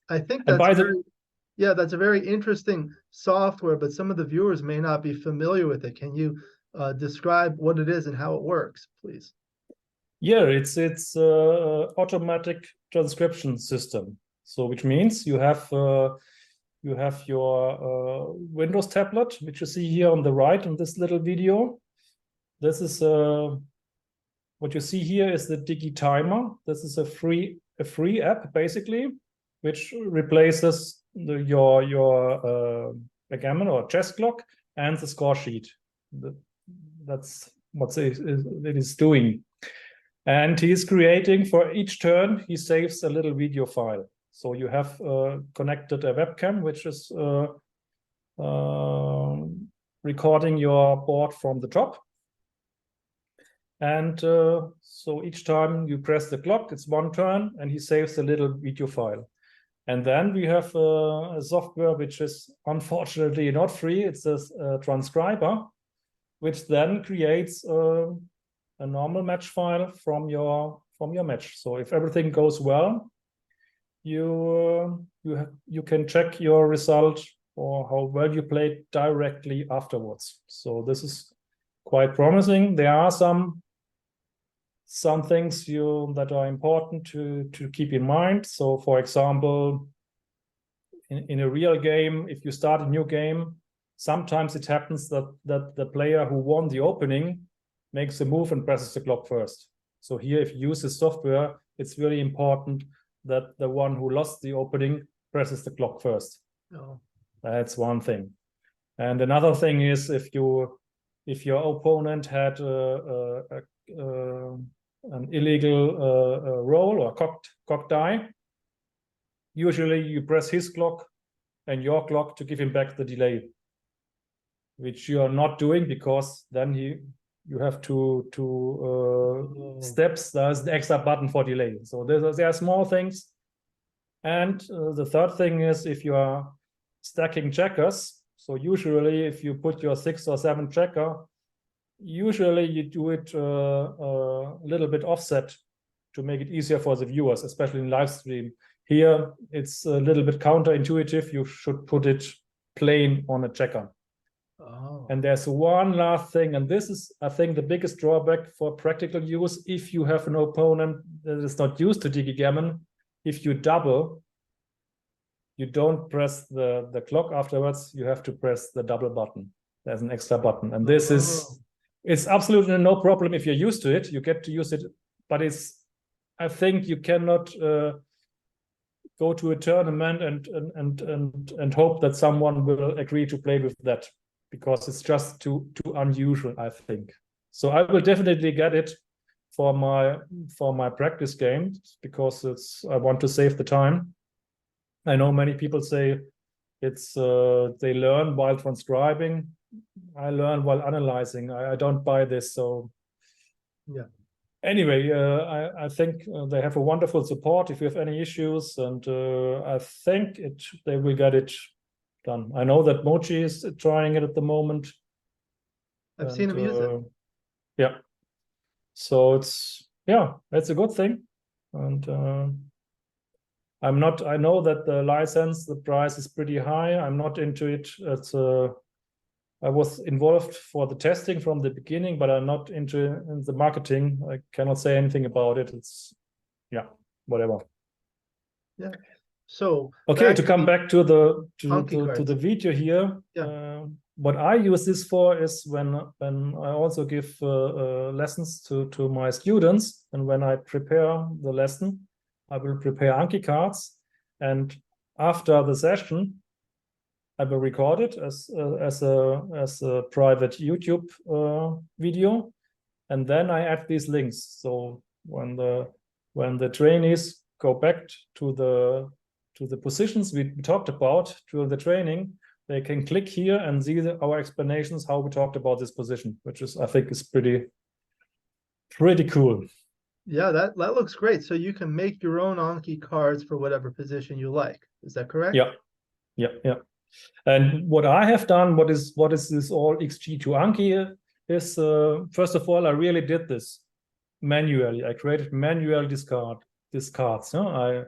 I think that's that's a very interesting software, but some of the viewers may not be familiar with it. Can you describe what it is and how it works, please? Yeah, it's automatic transcription system. So which means you have your Windows tablet, which you see here on the right in this little video. This is what you see here is the Digitimer. This is a free app basically, which replaces your backgammon or chess clock and the score sheet. That's what it is doing. And he's creating, for each turn, he saves a little video file. So you have connected a webcam, which is recording your board from the top. And so each time you press the clock, it's one turn, and he saves a little video file. And then we have a software which is unfortunately not free. It's a transcriber, which then creates a normal match file from your match. So if everything goes well, you can check your result or how well you played directly afterwards. So this is quite promising. There are some things that are important to keep in mind. So for example, in a real game, if you start a new game, sometimes it happens that the player who won the opening makes a move and presses the clock first. So here, if you use this software, it's really important that the one who lost the opening presses the clock first. Oh. That's one thing. And another thing is if your opponent had an illegal roll or cocked die, usually you press his clock and your clock to give him back the delay, which you are not doing because then you have two steps. There's the extra button for delay. So there are small things. And the third thing is if you are stacking checkers. So usually if you put your 6 or 7 checker, usually you do it a little bit offset to make it easier for the viewers, especially in live stream. Here, it's a little bit counterintuitive. You should put it plain on a checker. Oh. And there's one last thing, and this is, I think, the biggest drawback for practical use. If you have an opponent that is not used to Digigammon, if you double, you don't press the clock afterwards. You have to press the double button. There's an extra button, and this it's absolutely no problem if you're used to it. You get to use it, but I think you cannot go to a tournament and hope that someone will agree to play with that, because it's just too unusual, I think. So I will definitely get it for my practice games, because I want to save the time. I know many people say it's they learn while transcribing. I learn while analyzing. I don't buy this. So yeah. Anyway, I think they have a wonderful support if you have any issues, and I think they will get it done. I know that Mochi is trying it at the moment. I've seen him use it. Yeah. So it's a good thing. And I know that the license, the price is pretty high. I'm not into it. I was involved for the testing from the beginning, but I'm not in the marketing. I cannot say anything about it. It's whatever. Yeah. So okay, to come back to the video here. Yeah. What I use this for is when I also give lessons to my students, and when I prepare the lesson, I will prepare Anki cards, and after the session, I will record it as a private YouTube video, and then I add these links. So when the trainees go back to the positions we talked about during the training, they can click here and see our explanations how we talked about this position, which is, I think, is pretty cool. Yeah, that looks great. So you can make your own Anki cards for whatever position you like. Is that correct? Yeah. And what I have done, what is this all XG to Anki is, first of all, I really did this manually. I created manual discards. I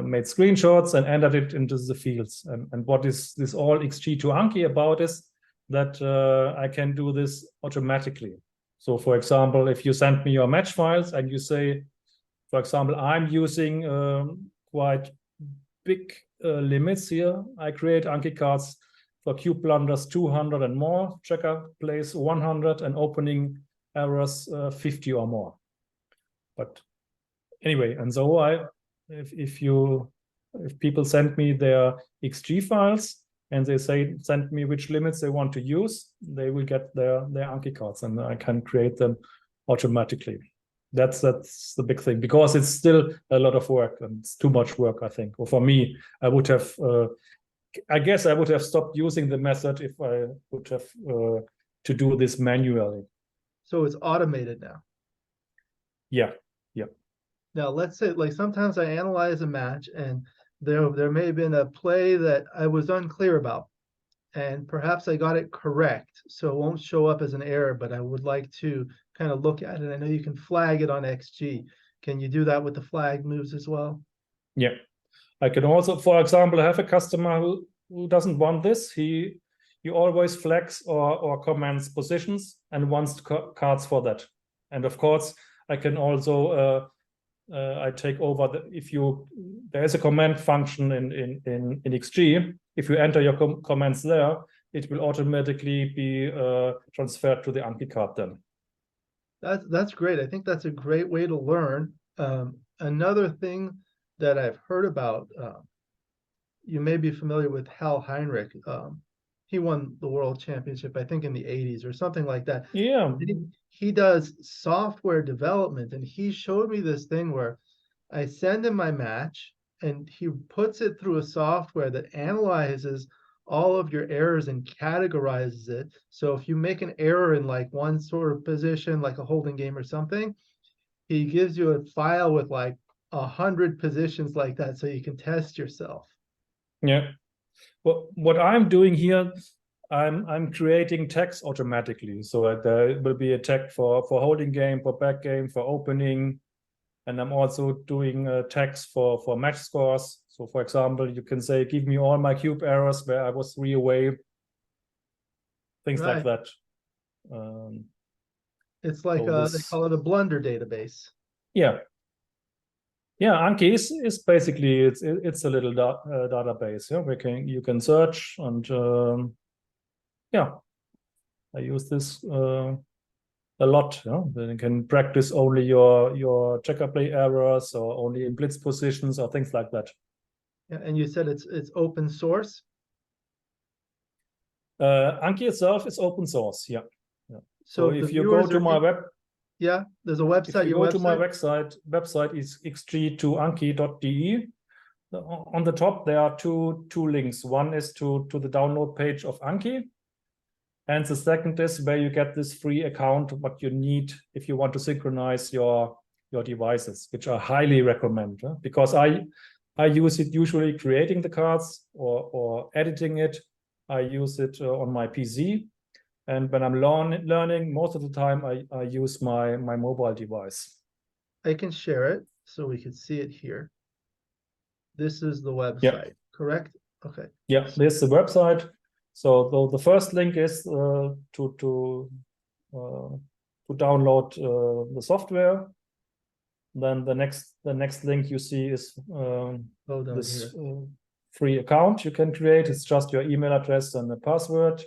made screenshots and entered it into the fields. And what is this all XG to Anki about is that I can do this automatically. So for example, if you send me your match files and you say, for example, I'm using quite big limits here. I create Anki cards for cube blunders 200 and more, checker plays 100, and opening errors 50 or more. But anyway, and so if people send me their XG files and they send me which limits they want to use, they will get their Anki cards, and I can create them automatically. That's the big thing, because it's still a lot of work, and it's too much work, I think. Or for me, I would have, I guess I would have stopped using the method if I would have to do this manually. So it's automated now. Yeah. Now, let's say, like, sometimes I analyze a match and there may have been a play that I was unclear about, and perhaps I got it correct, so it won't show up as an error, but I would like to kind of look at it. I know you can flag it on XG. Can you do that with the flag moves as well? Yeah. I can also, for example, have a customer who doesn't want this. He always flags or comments positions and wants cards for that. And of course, I can also I take over there is a command function in XG. If you enter your comments there, it will automatically be transferred to the Anki card then. That's great. I think that's a great way to learn. Another thing that I've heard about, you may be familiar with Hal Heinrich. He won the world championship, I think, in the 80s or something like that. Yeah. He does software development, and he showed me this thing where I send him my match and he puts it through a software that analyzes all of your errors and categorizes it. So if you make an error in like one sort of position, like a holding game or something, he gives you a file with like 100 positions like that, so you can test yourself. Yeah. Well, what I'm doing here, I'm creating tags automatically. So there will be a tag for holding game, for back game, for opening, and I'm also doing tags for match scores. So for example, you can say, give me all my cube errors where I was 3 away, things like that. It's like they call it a blunder database. Yeah. Yeah, Anki is basically it's a little database. Yeah, you can search, and yeah, I use this a lot. Yeah, then you can practice only your checker play errors, or only in blitz positions, or things like that. Yeah, and you said it's open source. Anki itself is open source. Yeah. So if you go to my web. Yeah, there's a website. If you go to my website is xg2anki.de. On the top, there are two links. One is to the download page of Anki, and the second is where you get this free account, what you need if you want to synchronize your devices, which I highly recommend, because I use it usually creating the cards or editing it. I use it on my PC. And when I'm learning, most of the time I use my mobile device. I can share it so we can see it here. This is the website, correct? Okay. Yeah, this is the website. So the first link is to download the software. Then the next link you see is this free account you can create. It's just your email address and the password.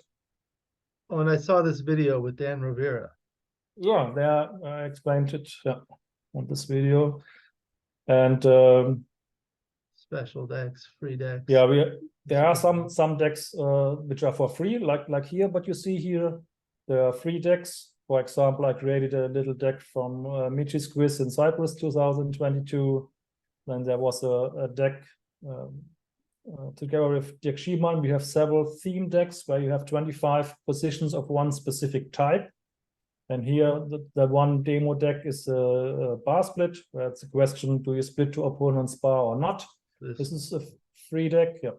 Oh, and I saw this video with Dan Rivera. Yeah, there I explained it on this video. And special decks, free decks. Yeah, there are some decks which are for free, like here. But you see here, there are free decks. For example, I created a little deck from Michi's quiz in Cyprus 2022. Then there was a deck. Together with Digigammon, we have several theme decks where you have 25 positions of one specific type. And here, the one demo deck is a bar split, where it's a question, do you split to opponent's bar or not? This is a free deck, yeah.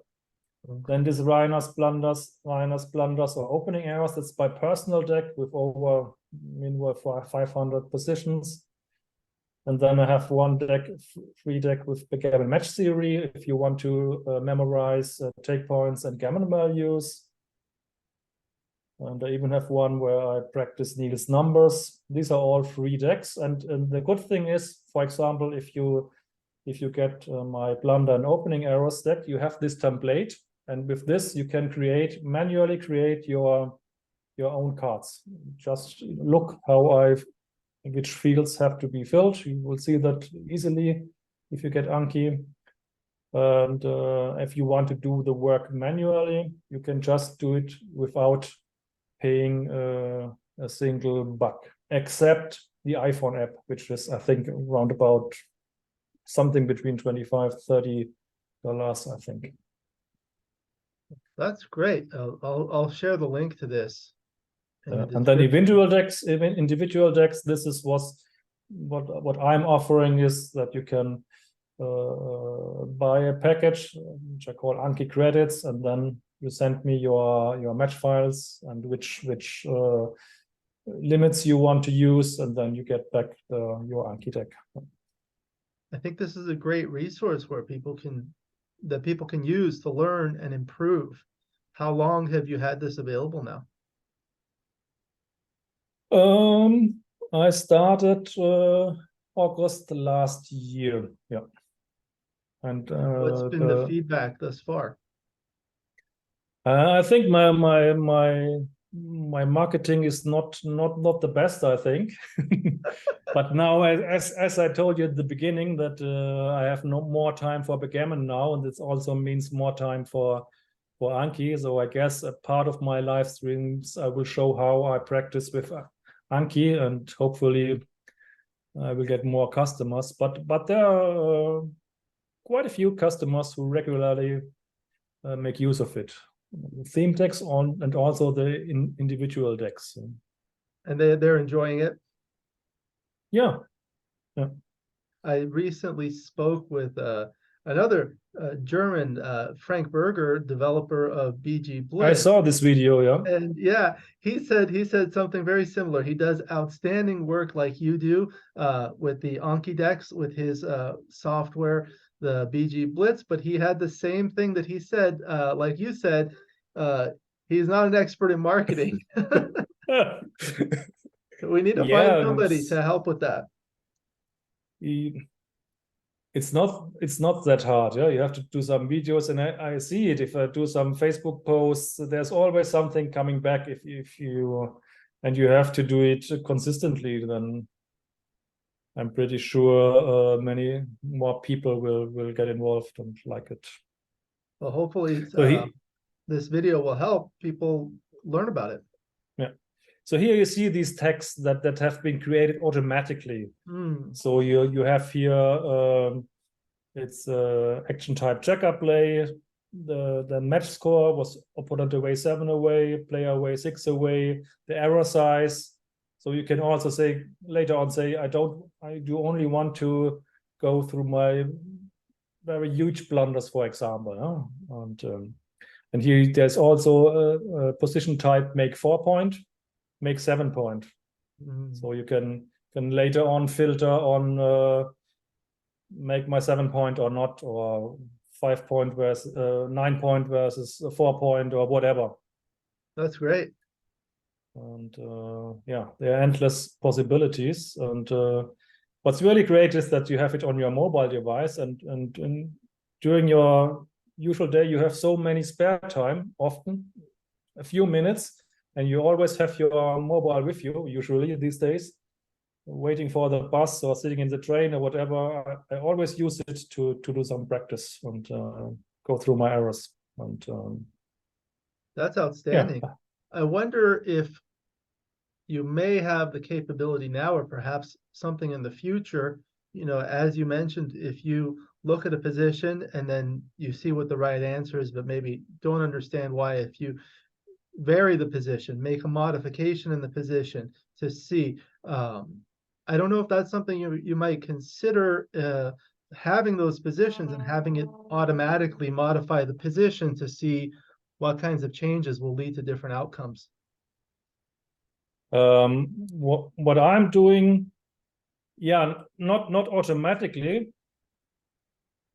Okay. Then this Rainer's blunders or opening errors, that's my personal deck with over 500 positions. And then I have one deck, free deck with Backgammon match theory, if you want to memorize take points and gammon values. And I even have one where I practice Niels numbers. These are all free decks. And the good thing is, for example, if you get my blunder and opening errors deck, you have this template. And with this, you can manually create your own cards. Just look which fields have to be filled. You will see that easily if you get Anki. And if you want to do the work manually, you can just do it without paying a single buck, except the iPhone app, which is, I think, around about something between $25-30, I think. That's great. I'll share the link to this. And then individual decks. This is what I'm offering is that you can buy a package which I call Anki credits, and then you send me your match files and which limits you want to use, and then you get back your Anki deck. I think this is a great resource where people can use to learn and improve. How long have you had this available now? I started August last year. Yeah. And what's been the feedback thus far? I think my marketing is not the best, I think. But now, as I told you at the beginning, that I have no more time for Backgammon now, and this also means more time for Anki. So I guess a part of my live streams I will show how I practice with Anki, and hopefully I will get more customers. But there are quite a few customers who regularly make use of it. Theme decks and also the individual decks. And they're enjoying it? Yeah. I recently spoke with another German, Frank Berger, developer of BG Blitz. I saw this video, yeah. And yeah, he said something very similar. He does outstanding work like you do with the Anki decks with his software, the BG Blitz, but he had the same thing that he said, like you said, he's not an expert in marketing. We need to find somebody to help with that. It's not that hard. Yeah, you have to do some videos, and I see it. If I do some Facebook posts, there's always something coming back. If you have to do it consistently, then I'm pretty sure many more people will get involved and like it. Well, hopefully this video will help people learn about it. Yeah. So here you see these tags that have been created automatically. So you have here it's action type checker play. The match score was opponent away 7 away, player away 6 away. The error size. So you can also say later on, I do only want to go through my very huge blunders, for example. And here there's also a position type make 4 point, make 7 point. So you can later on filter on make my 7 point or not, or 5 point versus 9 point versus 4 point or whatever. That's great. And yeah, there are endless possibilities. And what's really great is that you have it on your mobile device, and during your usual day you have so many spare time, often a few minutes, and you always have your mobile with you, usually these days, waiting for the bus or sitting in the train or whatever. I always use it to do some practice and go through my errors. And that's outstanding. Yeah. I wonder if you may have the capability now, or perhaps something in the future, as you mentioned, if you look at a position and then you see what the right answer is, but maybe don't understand why, if you vary the position, make a modification in the position to see, I don't know if that's something you might consider, having those positions and having it automatically modify the position to see what kinds of changes will lead to different outcomes. What I'm doing, yeah, not automatically,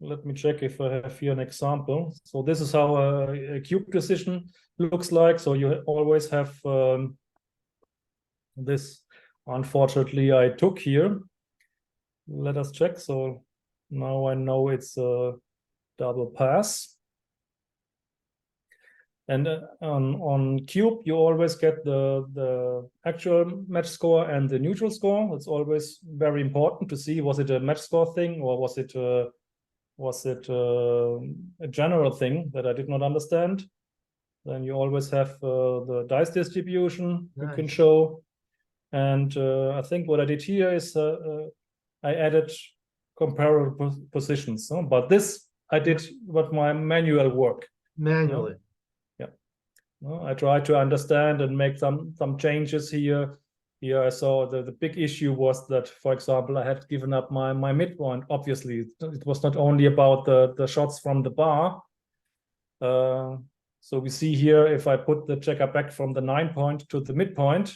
let me check if I have here an example. So this is how a cube decision looks like. So you always have this. Unfortunately, I took here. Let us check. So now I know it's a double pass. And on cube, you always get the actual match score and the neutral score. It's always very important to see, was it a match score thing, or was it a general thing that I did not understand? Then you always have the dice distribution you can show. And I think what I did here is I added comparable positions. But this I did what my manual work. Manually. I tried to understand and make some changes here. Here I saw the big issue was that, for example, I had given up my midpoint. Obviously, it was not only about the shots from the bar. So we see here, if I put the checker back from the 9 point to the midpoint,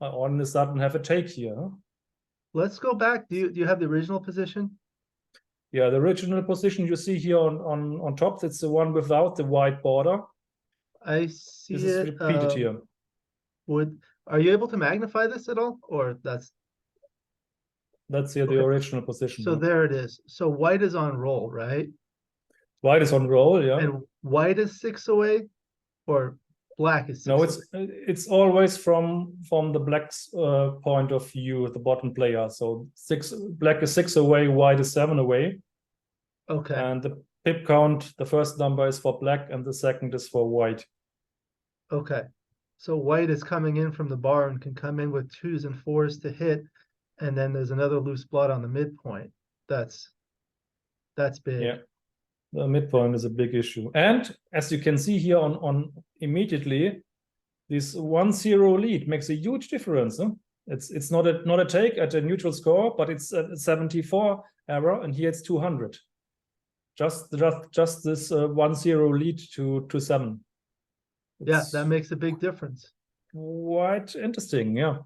I all of a sudden have a take here. Let's go back. Do you have the original position? Yeah, the original position you see here on top, it's the one without the white border. I see this it. Is repeated here. Are you able to magnify this at all, or that's here the original position? So there it is. So white is on roll, right? White is on roll, yeah. And white is 6 away, or black is 6 No, away? it's always from the black's point of view, the bottom player. So black is 6 away, white is 7 away. Okay. And the pip count, the first number is for black and the second is for white. Okay. So white is coming in from the bar and can come in with 2s and 4s to hit, and then there's another loose blot on the midpoint. That's big. Yeah, the midpoint is a big issue. And as you can see here on immediately, this 1-0 lead makes a huge difference. Huh? It's not a take at a neutral score, but it's a 74 error, and here it's 200. Just this 1-0 lead to 7. Yeah, that makes a big difference. Quite interesting. Yeah.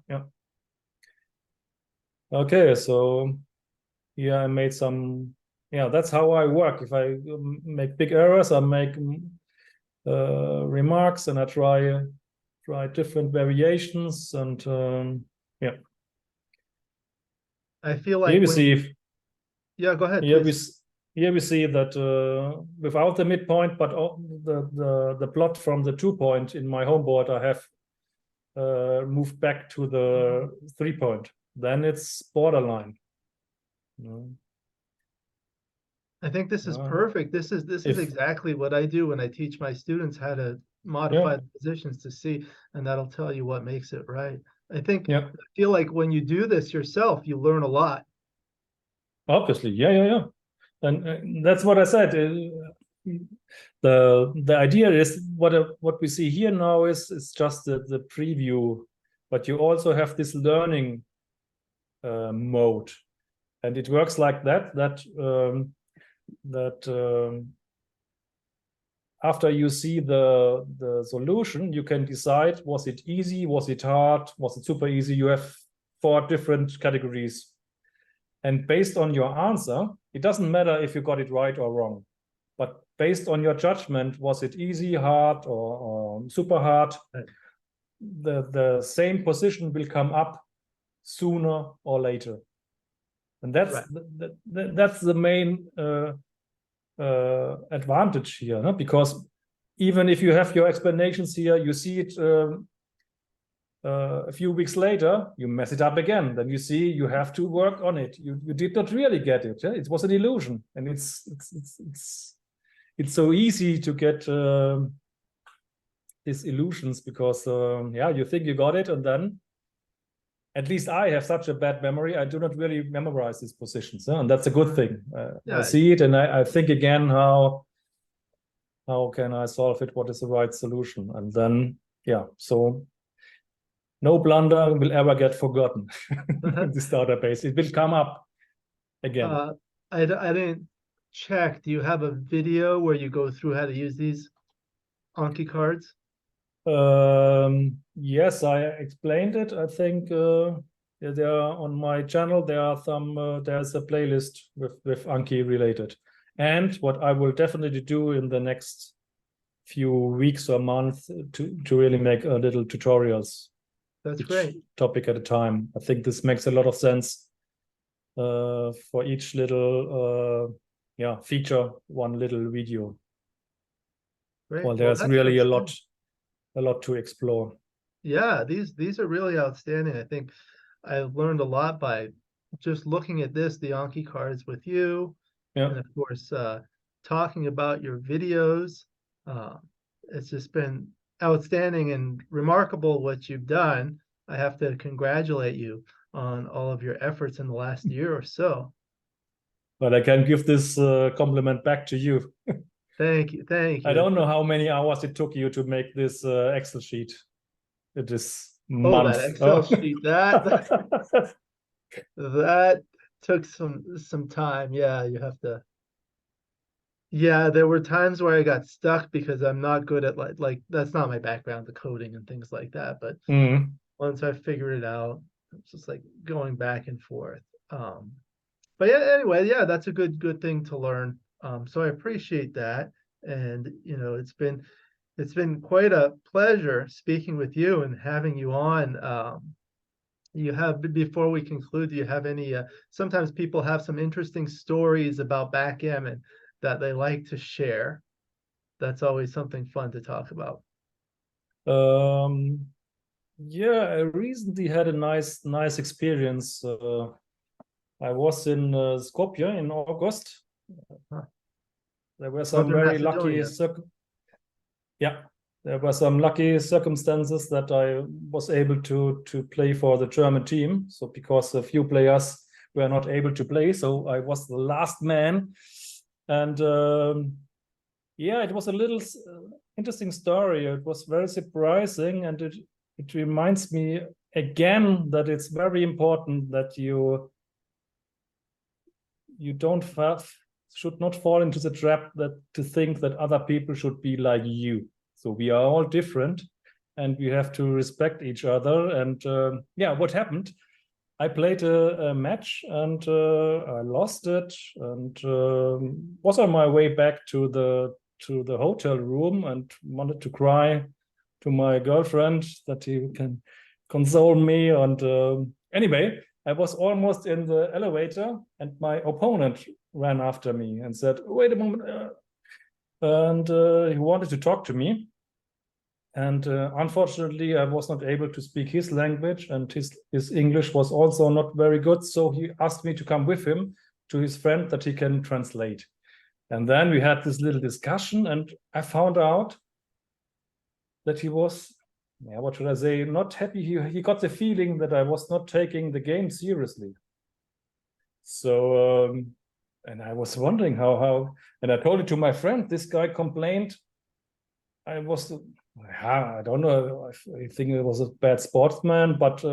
Okay, so here I made some. Yeah, that's how I work. If I make big errors, I make remarks, and I try different variations, and yeah. I feel like here we see. Yeah, go ahead. Here we see that without the midpoint, but the plot from the 2 point in my home board, I have moved back to the 3 point. Then it's borderline. I think this is perfect. This is exactly what I do when I teach my students how to modify the positions to see, and that'll tell you what makes it right. I feel like when you do this yourself, you learn a lot. Obviously, yeah. And that's what I said. The idea is what we see here now is just the preview, but you also have this learning mode, and it works like that after you see the solution, you can decide, was it easy, was it hard, was it super easy? You have 4 different categories. And based on your answer, it doesn't matter if you got it right or wrong. But based on your judgment, was it easy, hard, or super hard? Right. The same position will come up sooner or later. And that's that's the main advantage here, no? Because even if you have your explanations here, you see it a few weeks later, you mess it up again. Then you see you have to work on it. You did not really get it. Yeah? It was an illusion, and it's so easy to get these illusions because you think you got it, and then at least I have such a bad memory. I do not really memorize these positions, and that's a good thing. I see it, and I think again how can I solve it? What is the right solution? And then so. No blunder will ever get forgotten in this database. It will come up again. I didn't check. Do you have a video where you go through how to use these Anki cards? Yes, I explained it. I think there on my channel there are some. There's a playlist with Anki related. And what I will definitely do in the next few weeks or months to really make a little tutorials. That's each great. topic at a time. I think this makes a lot of sense for each little feature, one little video. Great. Well, there's that's really a outstanding. lot to explore. Yeah, these are really outstanding. I think I learned a lot by just looking at this, the Anki cards with you, and Yeah. of course, talking about your videos. Uh, it's just been outstanding and remarkable what you've done. I have to congratulate you on all of your efforts in the last year or so. But I can give this compliment back to you. Thank you, thank I you. don't know how many hours it took you to make this Excel sheet. It is Oh, that months. Excel sheet, that took some time. Yeah, you have to. Yeah, there were times where I got stuck because I'm not good at like that's not my background, the coding and things like that. But Mm. once I figured it out, it's just like going back and forth. But yeah, anyway, yeah, that's a good thing to learn. So I appreciate that. And it's been quite a pleasure speaking with you and having you on. You have before we conclude, do you have any sometimes people have some interesting stories about backgammon that they like to share. That's always something fun to talk about. Yeah, I recently had a nice experience. I was in Skopje in August. Huh. There were some Northern very lucky Macedonia. there were some lucky circumstances that I was able to play for the German team. So because a few players were not able to play, so I was the last man. And yeah, it was a little interesting story. It was very surprising, and it reminds me again that it's very important that you don't should not fall into the trap that to think that other people should be like you. So we are all different, and we have to respect each other. And yeah, what happened? I played a match and I lost it, and was on my way back to the hotel room and wanted to cry to my girlfriend that he can console me. And anyway, I was almost in the elevator, and my opponent ran after me and said, "Wait a moment," and he wanted to talk to me. And unfortunately, I was not able to speak his language, and his English was also not very good. So he asked me to come with him to his friend that he can translate. And then we had this little discussion, and I found out that he was, yeah, what should I say, not happy. He got the feeling that I was not taking the game seriously. So, and I was wondering how, and I told it to my friend. This guy complained I was, I don't know, I think it was a bad sportsman, but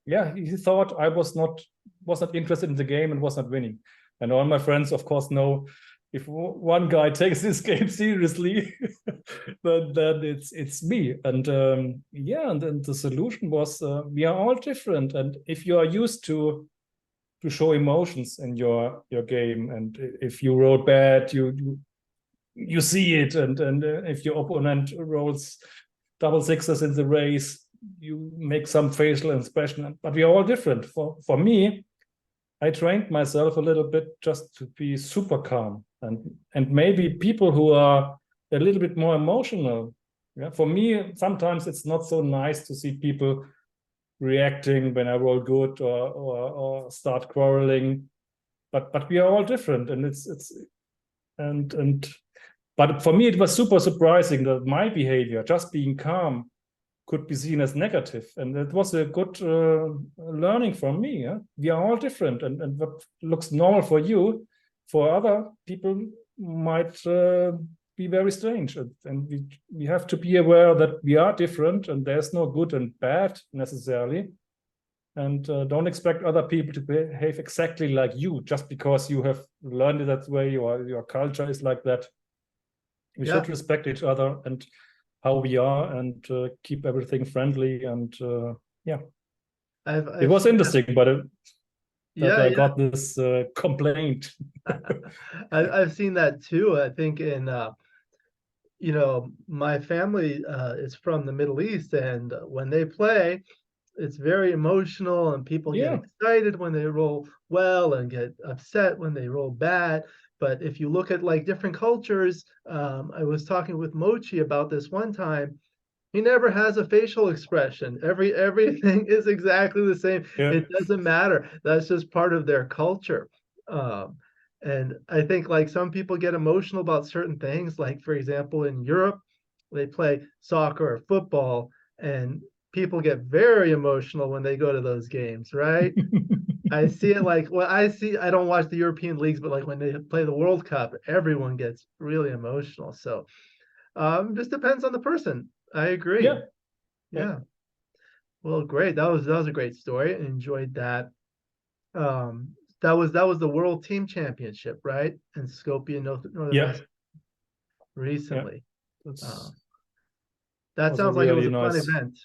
yeah, he thought I was not interested in the game and was not winning. And all my friends, of course, know if one guy takes this game seriously, then it's me. And yeah, and then the solution was we are all different, and if you are used to show emotions in your game, and if you roll bad, you see it, and if your opponent rolls double sixes in the race, you make some facial expression. But we are all different. For me, I trained myself a little bit just to be super calm, and maybe people who are a little bit more emotional. Yeah, for me, sometimes it's not so nice to see people reacting when I roll good or start quarreling. But we are all different, and but for me, it was super surprising that my behavior, just being calm, could be seen as negative. And it was a good learning for me. Yeah? We are all different. And what looks normal for you, for other people, might be very strange. And we have to be aware that we are different, and there's no good and bad necessarily. And don't expect other people to behave exactly like you just because you have learned it that way, or your culture is like that. We should respect each other and how we are, and keep everything friendly. And yeah, it was interesting, but that Yeah, I yeah. got this complaint. I've seen that too. I think in you know, my family is from the Middle East, and when they play, it's very emotional, and people get Yeah. excited when they roll well and get upset when they roll bad. But if you look at like different cultures, I was talking with Mochi about this one time. He never has a facial expression. Everything is exactly the same. Yeah. It doesn't matter. That's just part of their culture. Um, and I think like some people get emotional about certain things. Like for example, in Europe, they play soccer or football, and people get very emotional when they go to those games, right? I see it like well, I don't watch the European leagues, but like when they play the World Cup, everyone gets really emotional. So just depends on the person. I agree. Yeah. Yeah. Yeah. Well, great. That was a great story. Enjoyed that. Um, that was the World Team Championship, right? In Skopje, Northern Yeah. Macedonia Yeah. recently. Uh, That's that was a sounds like it was really a fun nice. event.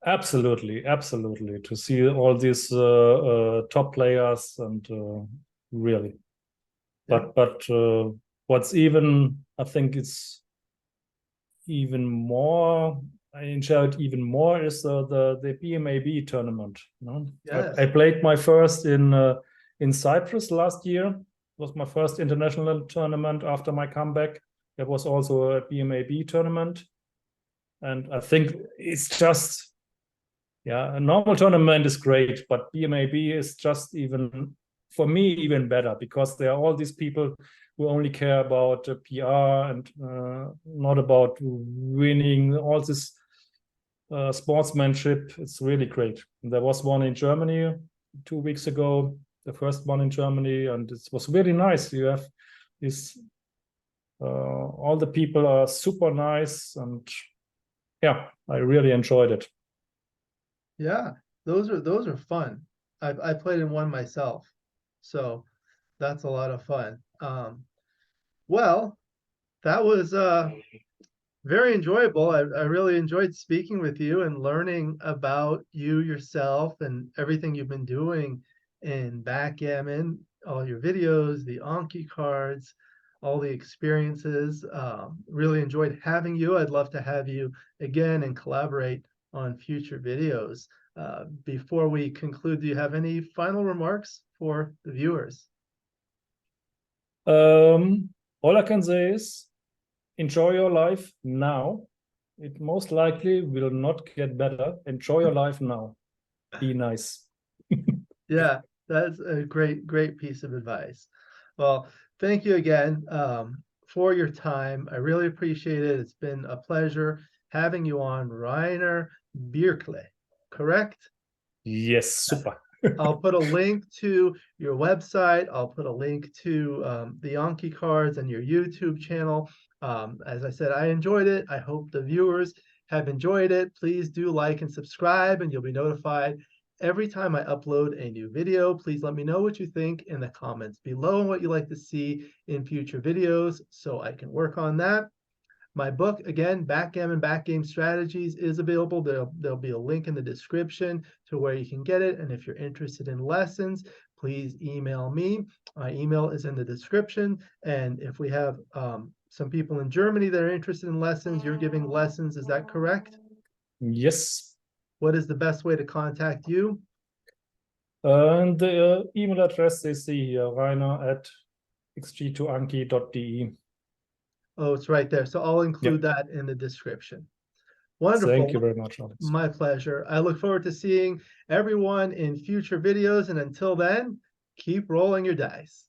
Absolutely, absolutely. To see all these top players and really, Yeah. but what's even, I think it's even more, I enjoyed even more is the BMAB tournament. You know? I Yes. played my first in Cyprus last year. It was my first international tournament after my comeback. There was also a BMAB tournament, and I think it's just, yeah, a normal tournament is great, but BMAB is just even, for me, even better, because there are all these people who only care about PR and not about winning, all this sportsmanship. It's really great. There was one in Germany 2 weeks ago, the first one in Germany, and it was really nice. You have this, all the people are super nice, and yeah, I really enjoyed it. Yeah. Those are fun. I played in one myself, so that's a lot of fun. Well, that was very enjoyable. I really enjoyed speaking with you and learning about you yourself and everything you've been doing in backgammon, all your videos, the Anki cards, all the experiences. Really enjoyed having you. I'd love to have you again and collaborate on future videos. Before we conclude, do you have any final remarks for the viewers? All I can say is enjoy your life now. It most likely will not get better. Enjoy your life now. Be nice. Yeah, that's a great piece of advice. Well, thank you again for your time. I really appreciate it. It's been a pleasure having you on, Rainer Birkle, correct? Yes, super. I'll put a link to your website. I'll put a link to the Anki cards and your YouTube channel. As I said, I enjoyed it. I hope the viewers have enjoyed it. Please do like and subscribe, and you'll be notified every time I upload a new video. Please let me know what you think in the comments below and what you'd like to see in future videos so I can work on that. My book, again, Backgammon Backgame Strategies, is available. There'll be a link in the description to where you can get it. And if you're interested in lessons, please email me. My email is in the description. And if we have some people in Germany that are interested in lessons, you're giving lessons, is that correct? Yes. What is the best way to contact you? And the email address they see here, Rainer at xg2anki.de. Oh, it's right there. So I'll Yeah. include that in the description. Thank Wonderful. you very much, Alex. My pleasure. I look forward to seeing everyone in future videos. And until then, keep rolling your dice.